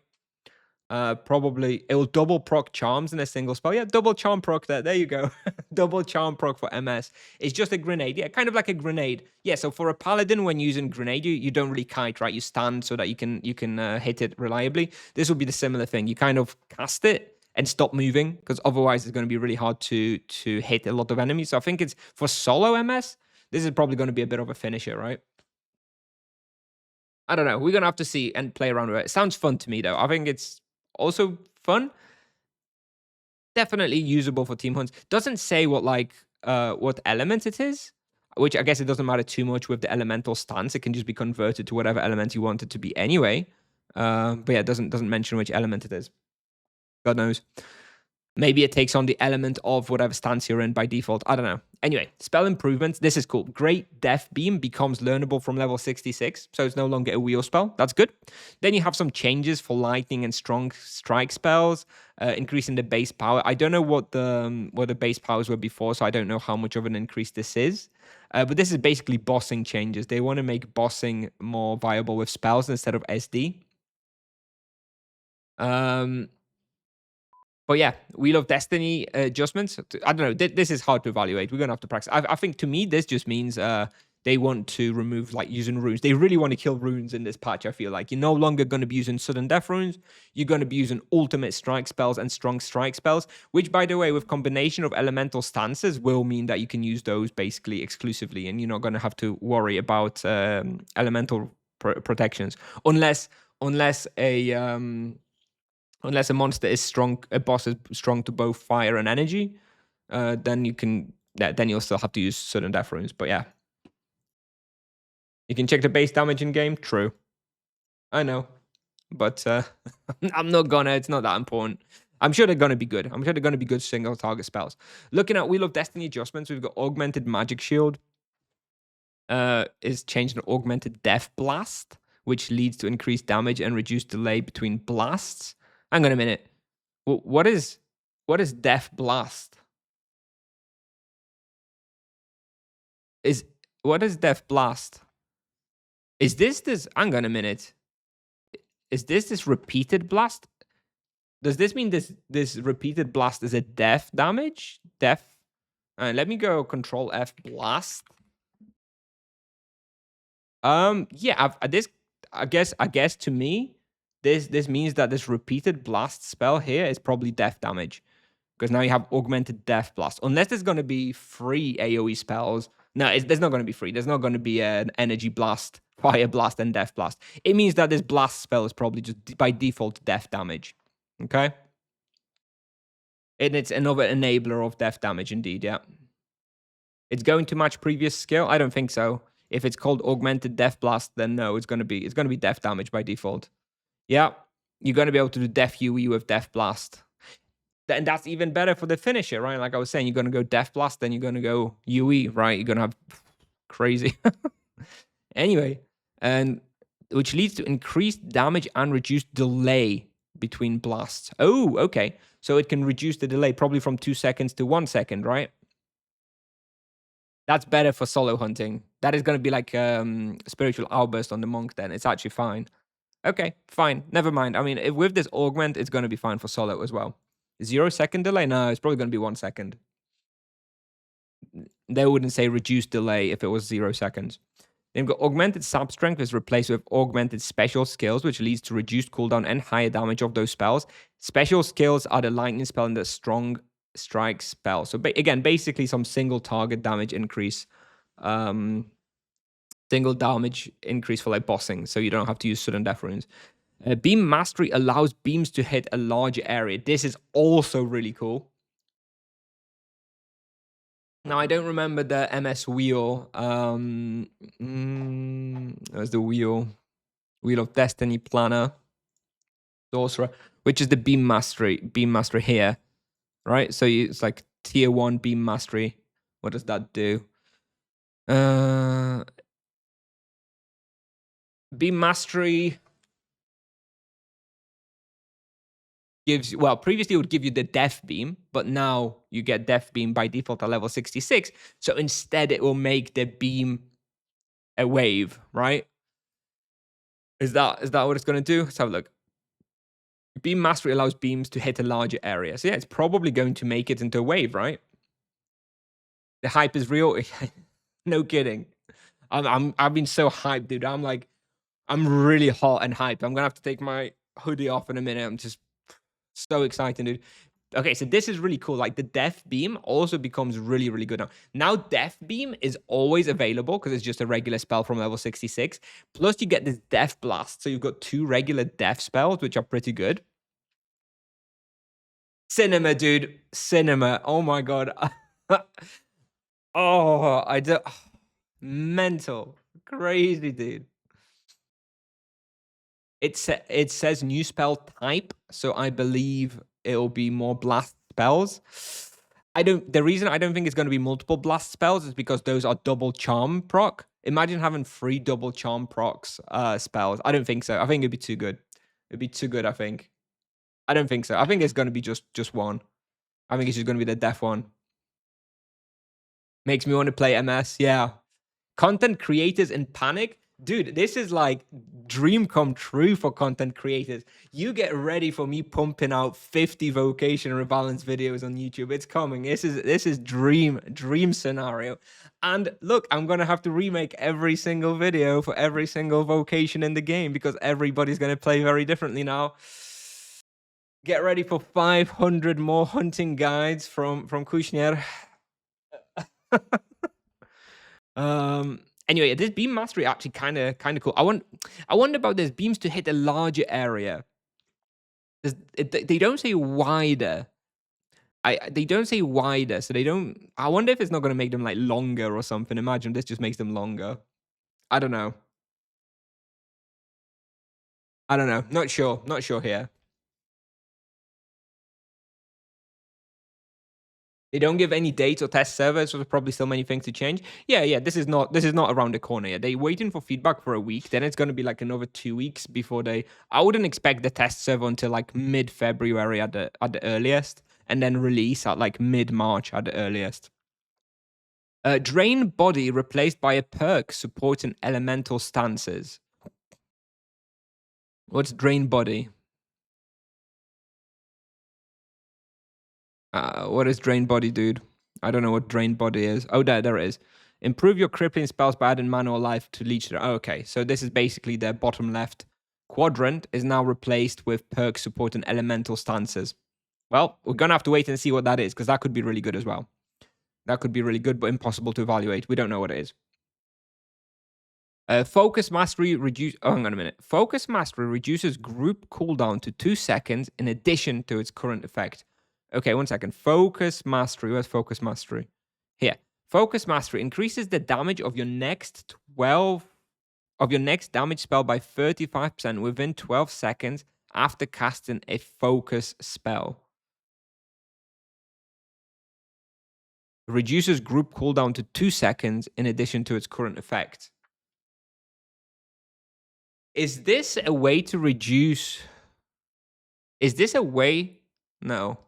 Probably it'll double proc charms in a single spell. Yeah, double charm proc there. There you go. Double charm proc for MS. It's just a grenade. Yeah, kind of like a grenade. Yeah, so for a paladin, when using grenade, you don't really kite, right? You stand so that you can hit it reliably. This will be the similar thing. You kind of cast it and stop moving, because otherwise it's going to be really hard to hit a lot of enemies. So I think it's for solo MS, this is probably going to be a bit of a finisher, right? I don't know. We're gonna have to see and play around with it. It sounds fun to me though. I think it's also fun. Definitely usable for team hunts. Doesn't say what element it is, which I guess it doesn't matter too much with the elemental stance. It can just be converted to whatever element you want it to be anyway. But yeah, it doesn't mention which element it is. God knows. Maybe it takes on the element of whatever stance you're in by default. I don't know. Anyway, spell improvements. This is cool. Great Death Beam becomes learnable from level 66, so it's no longer a wheel spell. That's good. Then you have some changes for lightning and strong strike spells, increasing the base power. I don't know what the base powers were before, so I don't know how much of an increase this is. But this is basically bossing changes. They want to make bossing more viable with spells instead of SD. But yeah, Wheel of Destiny adjustments. I don't know. This is hard to evaluate. We're going to have to practice. I think to me, this just means they want to remove like using runes. They really want to kill runes in this patch, I feel like. You're no longer going to be using sudden death runes. You're going to be using ultimate strike spells and strong strike spells, which, by the way, with combination of elemental stances will mean that you can use those basically exclusively, and you're not going to have to worry about elemental protections unless a monster is strong, a boss is strong to both fire and energy, then you'll still have to use sudden death runes. But yeah, You can check the base damage in game. True. I know. But I'm not gonna. It's not that important. I'm sure they're gonna be good. I'm sure they're gonna be good single target spells. Looking at Wheel of Destiny adjustments, we've got Augmented Magic Shield. Is changed to Augmented Death Blast, which leads to increased damage and reduced delay between blasts. Hang on a minute. What is Death Blast? What is Death Blast? Is this? Hang on a minute. Is this repeated blast? Does this mean this repeated blast is a death damage? Death. Let me go Control F blast. Yeah. I guess to me, this means that this repeated blast spell here is probably death damage, because now you have augmented death blast. Unless there's going to be free AOE spells. No, there's not going to be free. There's not going to be an energy blast, fire blast, and death blast. It means that this blast spell is probably just by default death damage. Okay. And it's another enabler of death damage, indeed. Yeah. It's going to match previous skill? I don't think so. If it's called augmented death blast, then no, it's gonna be death damage by default. Yeah, you're gonna be able to do death UE with death blast. And that's even better for the finisher, right? Like I was saying, you're gonna go death blast, then you're gonna go UE, right? You're gonna have crazy. Anyway, and which leads to increased damage and reduced delay between blasts. Oh, okay. So it can reduce the delay probably from 2 seconds to 1 second, right? That's better for solo hunting. That is going to be like spiritual outburst on the monk then. It's actually fine. Okay, fine. Never mind. I mean, with this augment, it's going to be fine for solo as well. 0 second delay? No, it's probably going to be 1 second. They wouldn't say reduced delay if it was 0 seconds. Then we've got augmented sap strength is replaced with augmented special skills, which leads to reduced cooldown and higher damage of those spells. Special skills are the lightning spell and the strong strike spell. So again, basically some single target damage increase. Single damage increase for like bossing, so you don't have to use sudden death runes. Beam mastery allows beams to hit a larger area. This is also really cool. Now, I don't remember the MS wheel. That was the wheel of Destiny Planner, Sorcerer, which is the beam mastery here, right? So it's like tier 1 beam mastery. What does that do? Beam mastery gives, well, previously it would give you the death beam, but now you get death beam by default at level 66. So instead it will make the beam a wave, right? Is that what it's going to do? Let's have a look. Beam mastery allows beams to hit a larger area. So yeah, it's probably going to make it into a wave, right? The hype is real. No kidding. I've been so hyped, dude. I'm really hot and hyped. I'm gonna have to take my hoodie off in a minute. I'm just so excited, dude. Okay, so this is really cool. Like the Death Beam also becomes really, really good now. Now Death Beam is always available because it's just a regular spell from level 66. Plus you get this Death Blast. So you've got 2 regular death spells, which are pretty good. Cinema, dude. Cinema. Oh my god. Oh, I do. Mental. Crazy, dude. It says new spell type, so I believe it'll be more blast spells. The reason I don't think it's going to be multiple blast spells is because those are double charm proc. Imagine having 3 double charm procs spells. I don't think so. I think it'd be too good. It'd be too good, I think. I don't think so. I think it's going to be just one. I think it's just going to be the death one. Makes me want to play MS. Yeah. Content creators in panic. Dude, this is like dream come true for content creators. You get ready for me pumping out 50 vocation rebalance videos on YouTube. It's coming. This is dream scenario. And look, I'm gonna have to remake every single video for every single vocation in the game because everybody's gonna play very differently now. Get ready for 500 more hunting guides from Kushner. Anyway, this beam mastery actually kind of cool. I wonder about this beams to hit a larger area. They don't say wider. They don't say wider, so they don't. I wonder if it's not going to make them like longer or something. Imagine this just makes them longer. I don't know. I don't know. Not sure. Not sure here. They don't give any dates or test servers, so there's probably still many things to change. Yeah. This is not around the corner yet. They're waiting for feedback for a week. Then it's going to be like another 2 weeks before they. I wouldn't expect the test server until like mid-February at the earliest, and then release at like mid-March at the earliest. Drain body replaced by a perk supporting elemental stances. What's drain body? What is drain body, dude? I don't know what drain body is. Oh, there it is. Improve your crippling spells by adding mana or life to leech. Okay, so this is basically the bottom left quadrant is now replaced with perk supporting elemental stances. Well, we're gonna have to wait and see what that is, because that could be really good as well. That could be really good, but impossible to evaluate. We don't know what it is. Focus mastery reduce. Oh, hang on a minute. Focus mastery reduces group cooldown to 2 seconds in addition to its current effect. Okay, 1 second. Focus mastery. Where's focus mastery? Here. Focus mastery increases the damage of your next damage spell by 35% within 12 seconds after casting a focus spell. Reduces group cooldown to 2 seconds in addition to its current effect. Is this a way to reduce? Is this a way? No.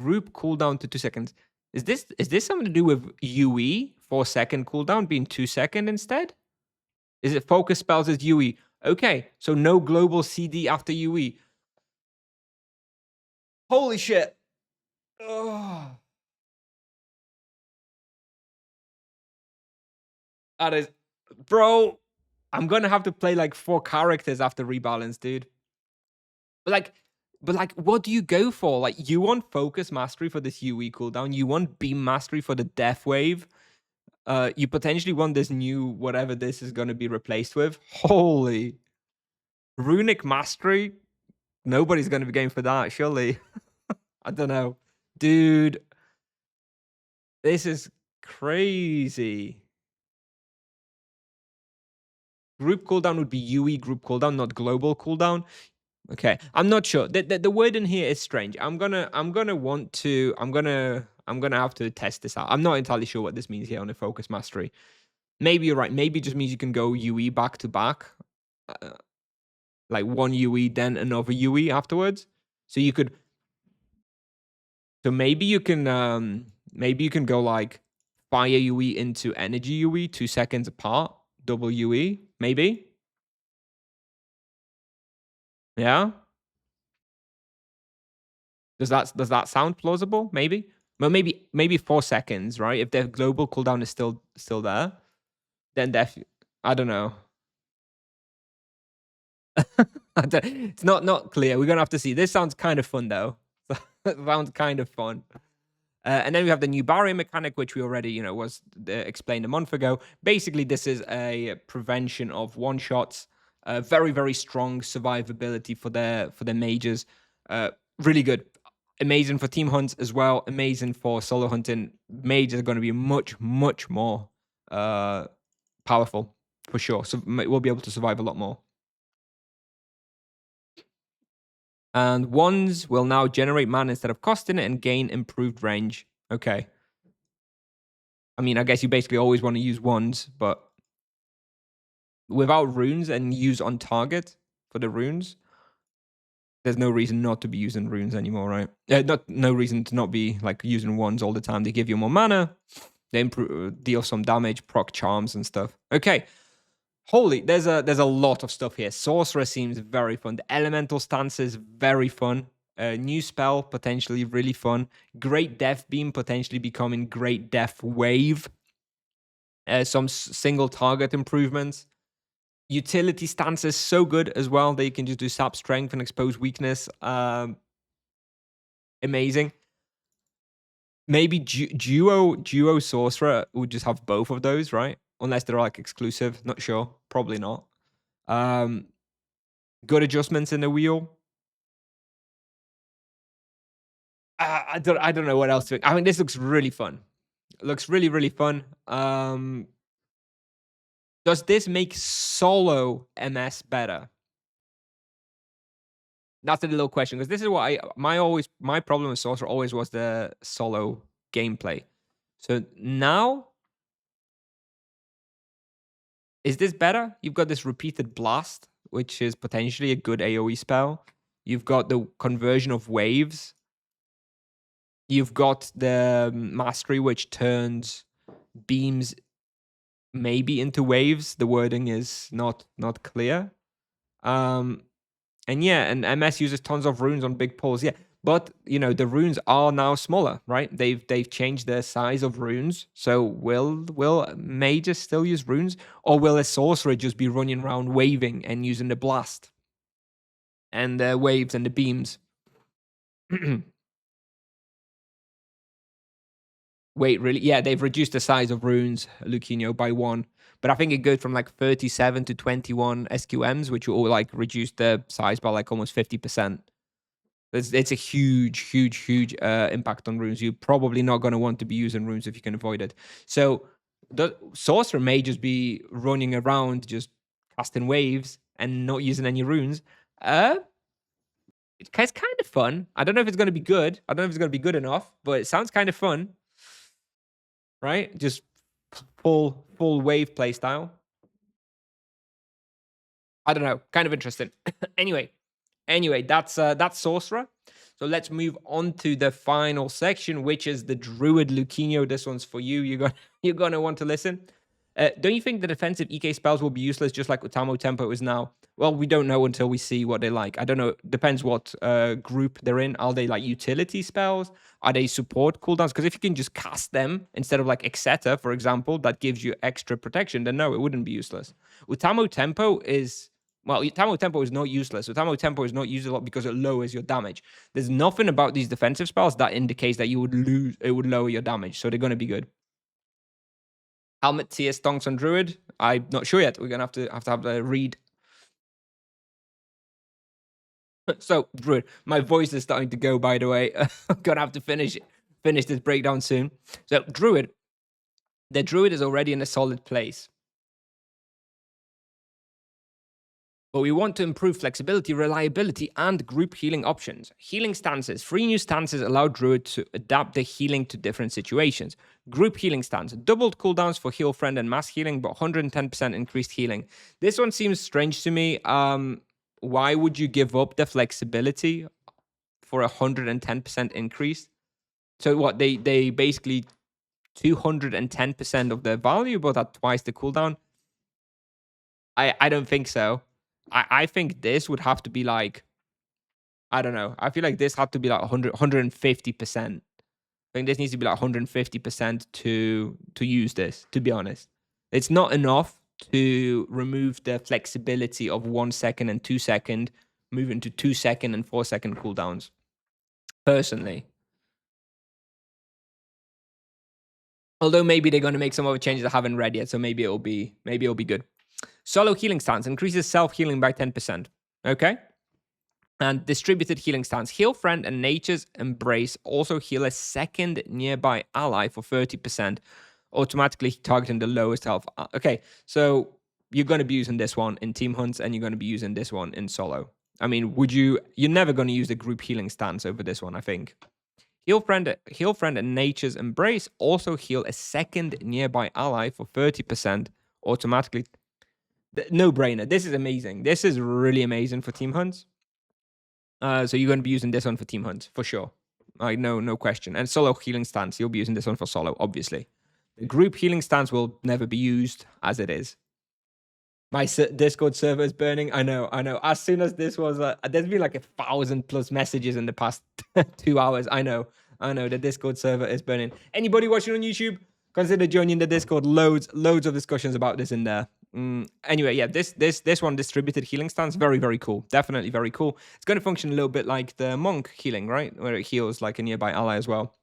Group cooldown to 2 seconds. Is this something to do with UE 4-second cooldown being 2 seconds instead? Is it focus spells as UE? Okay, so no global CD after UE. Holy shit. Oh. That is, bro. I'm gonna have to play like 4 characters after rebalance, dude. But like, what do you go for? Like, you want focus mastery for this UE cooldown. You want beam mastery for the death wave. You potentially want this new whatever this is going to be replaced with. Holy runic mastery. Nobody's going to be going for that, surely. I don't know, dude. This is crazy. Group cooldown would be UE group cooldown, not global cooldown. Okay, I'm not sure. The word in here is strange. I'm gonna have to test this out. I'm not entirely sure what this means here on a focus mastery. Maybe you're right. Maybe it just means you can go UE back to back, like one UE then another UE afterwards. So you could. So maybe you can go like fire UE into energy UE 2 seconds apart, double UE maybe. Yeah. Does that sound plausible? Maybe. Well, maybe 4 seconds, right? If the global cooldown is still there, then I don't know. It's not clear. We're gonna have to see. This sounds kind of fun though. Sounds kind of fun. And then we have the new barrier mechanic, which we already, was explained a month ago. Basically, this is a prevention of one shots. Very, very strong survivability for their mages. Really good. Amazing for team hunts as well. Amazing for solo hunting. Mages are going to be much, much more powerful for sure. So we'll be able to survive a lot more. And wands will now generate mana instead of costing it and gain improved range. Okay. I mean, I guess you basically always want to use wands, but without runes and use on target for the runes, there's no reason not to be using runes anymore, right? No reason to not be like using wands all the time. They give you more mana, they deal some damage, proc charms and stuff. Okay. Holy, there's a lot of stuff here. Sorcerer seems very fun. The elemental stance is very fun. New spell, potentially really fun. Great Death Beam, potentially becoming Great Death Wave. Some single target improvements. Utility stance is so good as well that you can just do sap strength and expose weakness. Amazing. Maybe duo sorcerer would just have both of those, right? Unless they're like exclusive. Not sure. Probably not. Good adjustments in the wheel. I don't know what else to. I mean, this looks really fun. It looks really, really fun. Does this make solo MS better? That's a little question because this is what my problem with Sorcerer always was the solo gameplay. So now, is this better? You've got this repeated blast, which is potentially a good AoE spell. You've got the conversion of waves. You've got the mastery, which turns beams maybe into waves. The wording is not clear. And yeah, and MS uses tons of runes on big pulls. Yeah, but the runes are now smaller, right? They've changed their size of runes. So will mages still use runes, or will a sorcerer just be running around waving and using the blast and the waves and the beams? Wait, really? Yeah, they've reduced the size of runes, Luquinho, by 1. But I think it goes from like 37 to 21 SQMs, which will like reduce the size by like almost 50%. It's a huge impact on runes. You're probably not going to want to be using runes if you can avoid it. So the sorcerer may just be running around, just casting waves and not using any runes. It's kind of fun. I don't know if it's going to be good. I don't know if it's going to be good enough, but it sounds kind of fun, right? Just full wave playstyle. I don't know. Kind of interesting. Anyway, that's Sorcerer. So let's move on to the final section, which is the Druid Luquinho. This one's for you. You're gonna want to listen. Don't you think the defensive EK spells will be useless just like Utamo Tempo is now? Well, we don't know until we see what they like. I don't know. Depends what group they're in. Are they like utility spells? Are they support cooldowns? Because if you can just cast them instead of like Exeter, for example, that gives you extra protection, then no, it wouldn't be useless. Utamo Tempo is... Well, Utamo Tempo is not useless. Utamo Tempo is not used a lot because it lowers your damage. There's nothing about these defensive spells that indicates that you would lose. It would lower your damage, so they're going to be good. Helmet tier stonks on Druid. I'm not sure yet. We're gonna have a read. So Druid, my voice is starting to go. By the way, I'm gonna have to finish this breakdown soon. So Druid, the Druid is already in a solid place. But we want to improve flexibility, reliability, and group healing options. Healing stances. 3 new stances allow Druid to adapt the healing to different situations. Group healing stance. Doubled cooldowns for heal friend and mass healing, but 110% increased healing. This one seems strange to me. Why would you give up the flexibility for 110% increase? So what, they basically 210% of the value, but at twice the cooldown? I don't think so. I think this would have to be like, I don't know. I feel like this had to be like 150%. I think this needs to be like 150% to use this, to be honest. It's not enough to remove the flexibility of 1 second and 2 second, moving to 2 second and 4 second cooldowns. Personally. Although maybe they're going to make some other changes I haven't read yet, so maybe it'll be good. Solo healing stance increases self-healing by 10%. Okay? And distributed healing stance. Heal friend and nature's embrace also heal a second nearby ally for 30%, automatically targeting the lowest health. Okay, so you're going to be using this one in team hunts, and you're going to be using this one in solo. I mean, you're never going to use the group healing stance over this one, I think. Heal friend and nature's embrace also heal a second nearby ally for 30%, automatically. No brainer. This is amazing. This is really amazing for team hunts. So you're going to be using this one for team hunts for sure. No question. And solo healing stance, you'll be using this one for solo, obviously. The group healing stance will never be used as it is. My Discord server is burning. I know. As soon as this was, there's been like 1,000+ messages in the past 2 hours. I know. The Discord server is burning. Anybody watching on YouTube, consider joining the Discord. Loads of discussions about this in there. Anyway, yeah, this one, distributed healing stance, very cool. Definitely very cool. It's going to function a little bit like the monk healing, right? Where it heals like a nearby ally as well.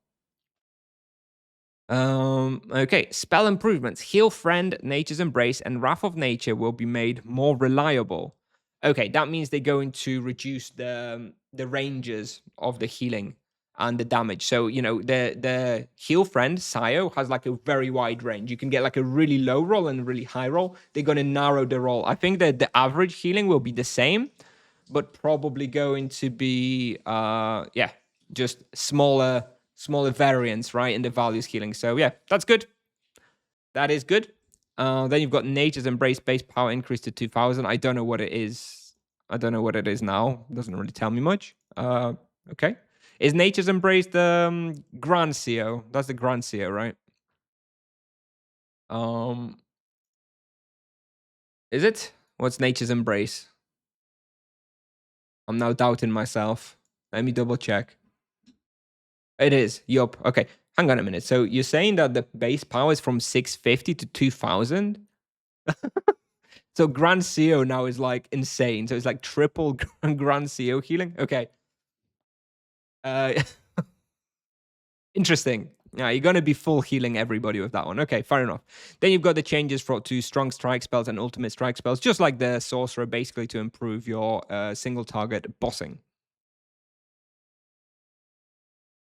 Okay, spell improvements. Heal friend, nature's embrace, and wrath of nature will be made more reliable. Okay, that means they're going to reduce the ranges of the healing. and the damage. So, you know, the heal friend, Sio, has like a very wide range. You can get like a really low roll and a really high roll. They're going to narrow the roll. I think that the average healing will be the same, but probably going to be, yeah, just smaller variants, right, in the values healing. So, yeah, that's good. That is good. Then you've got Nature's Embrace base power increase to 2000. I don't know what it is. I don't know what it is now. It doesn't really tell me much. Okay. Is Nature's Embrace the Grand CO? That's the Grand CO, right? Um, is it? What's Nature's Embrace? I'm now doubting myself. Let me double check. It is. Yup. Okay. Hang on a minute. So you're saying that the base power is from 650 to 2000? So Grand CO now is like insane. So it's like triple Grand CO healing. Okay. Interesting. Yeah, you're gonna be full healing everybody with that one. Okay, fair enough. Then you've got the changes to strong strike spells and ultimate strike spells, just like the sorcerer, basically to improve your single target bossing.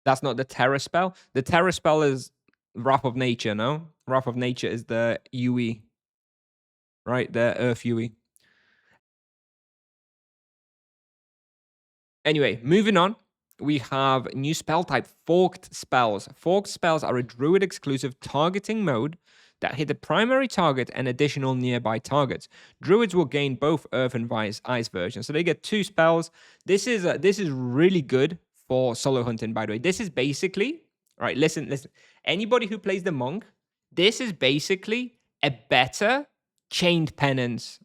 That's not the terror spell. The terror spell is Wrath of Nature. No, Wrath of Nature is the UE, right? The Earth UE. Anyway, moving on. We have new spell type, Forked Spells. Forked Spells are a Druid exclusive targeting mode that hit the primary target and additional nearby targets. Druids will gain both Earth and Ice versions, so they get 2 spells. This is really good for solo hunting, by the way. This is basically, all right, listen. Anybody who plays the monk, this is basically a better chained penance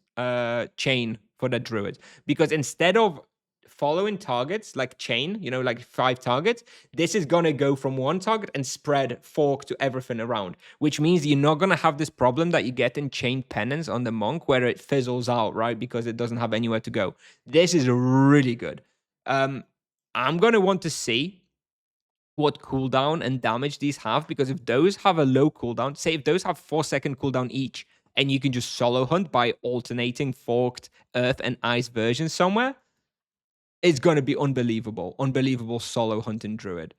chain for the druids, because instead of following targets like chain, you know, like 5 targets, this is going to go from one target and spread fork to everything around, which means you're not going to have this problem that you get in chain penance on the monk where it fizzles out, right? Because it doesn't have anywhere to go. This is really good. I'm going to want to see what cooldown and damage these have, because if those have a low cooldown, say if those have 4-second cooldown each, and you can just solo hunt by alternating forked earth and ice versions somewhere, it's going to be unbelievable solo hunting druid.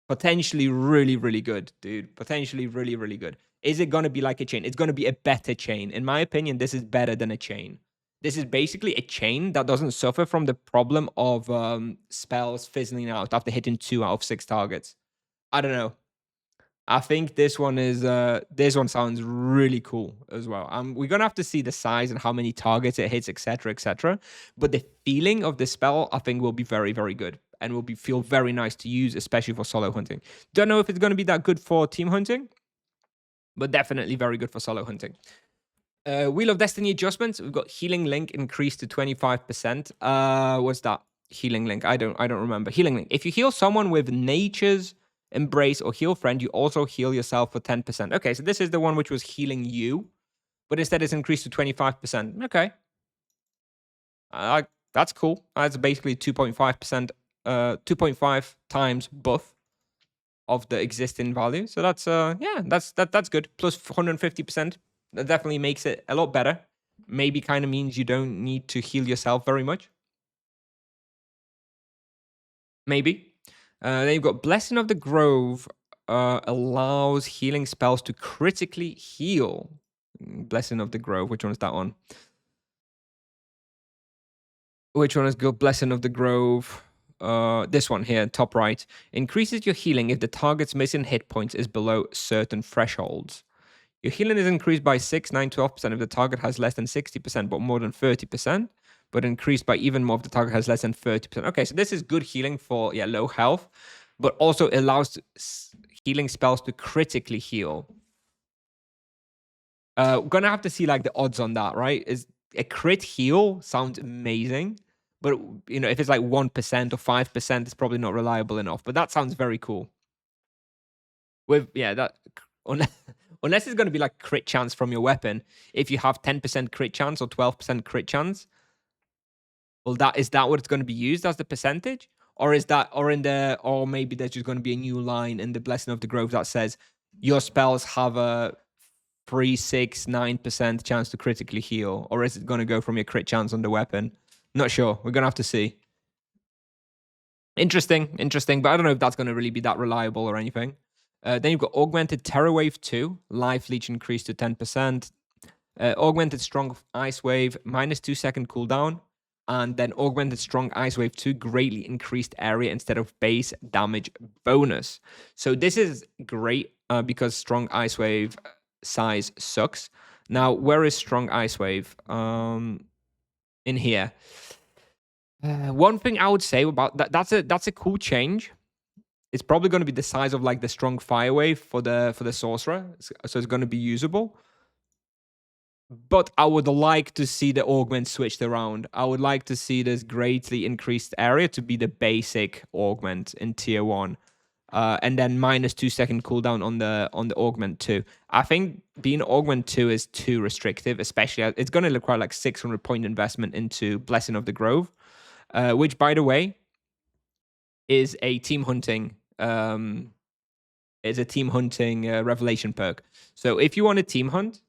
Potentially really, really good, dude. Potentially really, really good. Is it going to be like a chain? It's going to be a better chain. In my opinion, this is better than a chain. This is basically a chain that doesn't suffer from the problem of spells fizzling out after hitting 2 out of 6 targets. I don't know. I think this one sounds really cool as well. We're gonna have to see the size and how many targets it hits, etc., etc. But the feeling of the spell, I think, will be very, very good and will feel very nice to use, especially for solo hunting. Don't know if it's gonna be that good for team hunting, but definitely very good for solo hunting. Wheel of Destiny adjustments. We've got Healing Link increased to 25%. What's that? Healing Link. I don't remember. Healing Link. If you heal someone with Nature's Embrace or Heal Friend, you also heal yourself for 10%. Okay, so this is the one which was healing you, but instead it's increased to 25%. Okay. That's cool. That's basically 2.5%, 2.5 times buff of the existing value. So that's yeah, that's good. Plus 150%. That definitely makes it a lot better. Maybe kind of means you don't need to heal yourself very much. Maybe. Then you've got Blessing of the Grove allows healing spells to critically heal. Blessing of the Grove. Which one is that one? Which one is good? Blessing of the Grove. This one here, top right. Increases your healing if the target's missing hit points is below certain thresholds. Your healing is increased by 6, 9, 12% if the target has less than 60%, but more than 30%. But increased by even more if the target has less than 30%. Okay, so this is good healing for low health, but also allows healing spells to critically heal. Gonna have to see like the odds on that, right? Is a crit heal sounds amazing, but you know, if it's like 1% or 5%, it's probably not reliable enough. But that sounds very cool. With that unless it's going to be like crit chance from your weapon. If you have 10% crit chance or 12% crit chance, well, is that what it's going to be used as the percentage? Or is that, or maybe there's just going to be a new line in the Blessing of the Grove that says your spells have a 3, 6, 9% chance to critically heal? Or is it going to go from your crit chance on the weapon? Not sure. We're going to have to see. Interesting, but I don't know if that's going to really be that reliable or anything. Then you've got Augmented Terror Wave 2, Life Leech increased to 10%, Augmented Strong Ice Wave, minus 2-second cooldown, and then Augmented Strong Ice Wave 2, greatly increased area instead of base damage bonus. So this is great because Strong Ice Wave size sucks. Now, where is Strong Ice Wave? In here. One thing I would say about that's a cool change. It's probably going to be the size of like the Strong Fire Wave for the Sorcerer, so it's going to be usable. But I would like to see the augment switched around. I would like to see this greatly increased area to be the basic augment in tier 1. And then minus 2-second cooldown on the augment 2. I think being augment 2 is too restrictive, especially it's going to require like 600 point investment into Blessing of the Grove, which, by the way, is a team hunting revelation perk. So if you want a team hunt,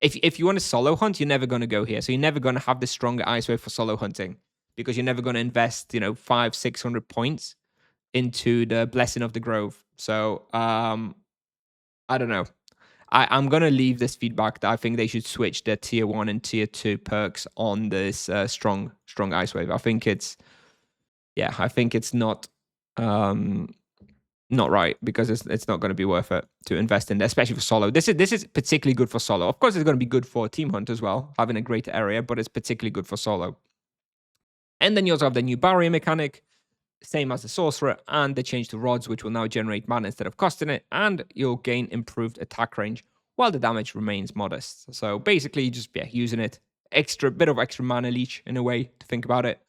if you want a solo hunt, you're never going to go here. So you're never going to have the stronger ice wave for solo hunting because you're never going to invest 500-600 points into the Blessing of the Grove. So I don't know. I'm going to leave this feedback that I think they should switch their tier 1 and tier 2 perks on this strong ice wave. I think it's not right because it's not going to be worth it to invest in, especially for solo. This is particularly good for solo. Of course, it's going to be good for team hunt as well, having a greater area, but it's particularly good for solo. And then you also have the new barrier mechanic, same as the Sorcerer, and the change to rods, which will now generate mana instead of costing it, and you'll gain improved attack range while the damage remains modest. So basically, just using it, bit of extra mana leech in a way to think about it.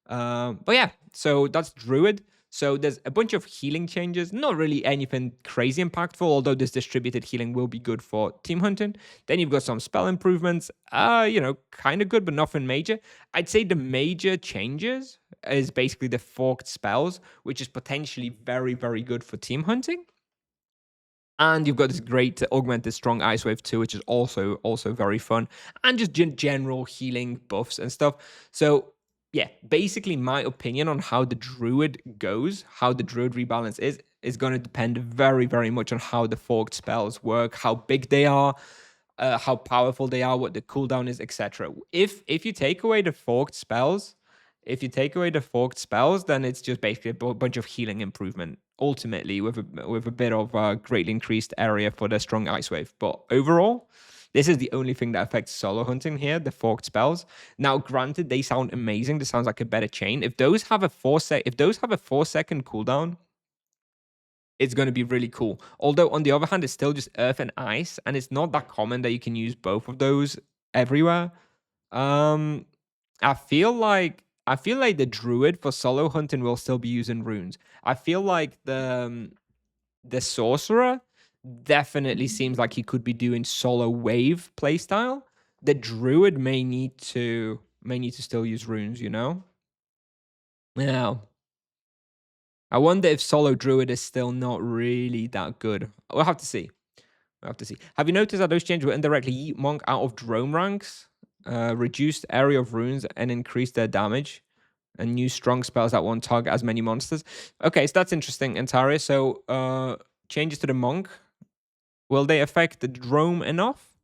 But yeah, so that's Druid. So there's a bunch of healing changes, not really anything crazy impactful, although this distributed healing will be good for team hunting. Then you've got some spell improvements, kind of good, but nothing major. I'd say the major changes is basically the forked spells, which is potentially very, very good for team hunting. And you've got this great augmented strong ice wave too, which is also very fun, and just general healing buffs and stuff. So yeah, basically my opinion on how the Druid goes, how the Druid rebalance is going to depend very, very much on how the forked spells work, how big they are, how powerful they are, what the cooldown is, etc. If you take away the forked spells, then it's just basically a bunch of healing improvement, ultimately with a bit of greatly increased area for the strong ice wave. But overall, this is the only thing that affects solo hunting here, the forked spells. Now, granted, they sound amazing. This sounds like a better chain. If those have a 4-second cooldown, it's going to be really cool. Although, on the other hand, it's still just earth and ice, and it's not that common that you can use both of those everywhere. I feel like the Druid for solo hunting will still be using runes. I feel like the Sorcerer definitely seems like he could be doing solo wave playstyle. The Druid may need to still use runes, Now, I wonder if solo Druid is still not really that good. We'll have to see. Have you noticed that those changes will indirectly yeet Monk out of drone ranks, reduced area of runes, and increase their damage, and new strong spells that won't target as many monsters? Okay, so that's interesting, Antaria. So changes to the Monk. Will they affect the drone enough?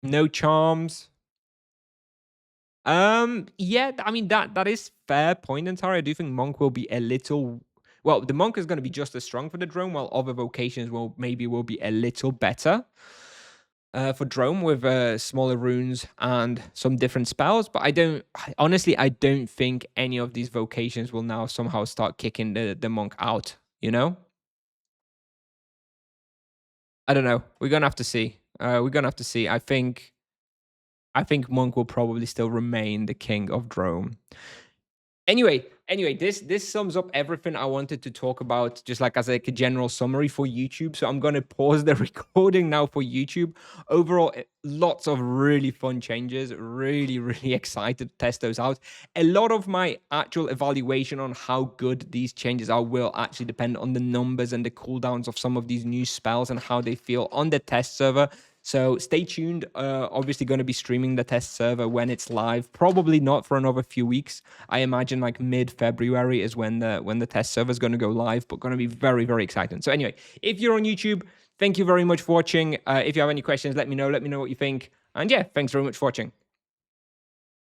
No charms. Yeah, I mean that is fair point, Antari. I do think Monk will be a little. Well, the Monk is going to be just as strong for the drone, while other vocations will be a little better for drone with smaller runes and some different spells. But I don't think any of these vocations will now somehow start kicking the Monk out. I don't know. We're gonna have to see. I think Monk will probably still remain the king of drone. Anyway, this sums up everything I wanted to talk about, just like as a general summary for YouTube. So I'm going to pause the recording now for YouTube. Overall, lots of really fun changes. Really, really excited to test those out. A lot of my actual evaluation on how good these changes are will actually depend on the numbers and the cooldowns of some of these new spells and how they feel on the test server. So stay tuned. Obviously going to be streaming the test server when it's live. Probably not for another few weeks. I imagine like mid-February is when the test server is going to go live, but going to be very, very exciting. So anyway, if you're on YouTube, thank you very much for watching. If you have any questions, let me know. Let me know what you think. And yeah, thanks very much for watching.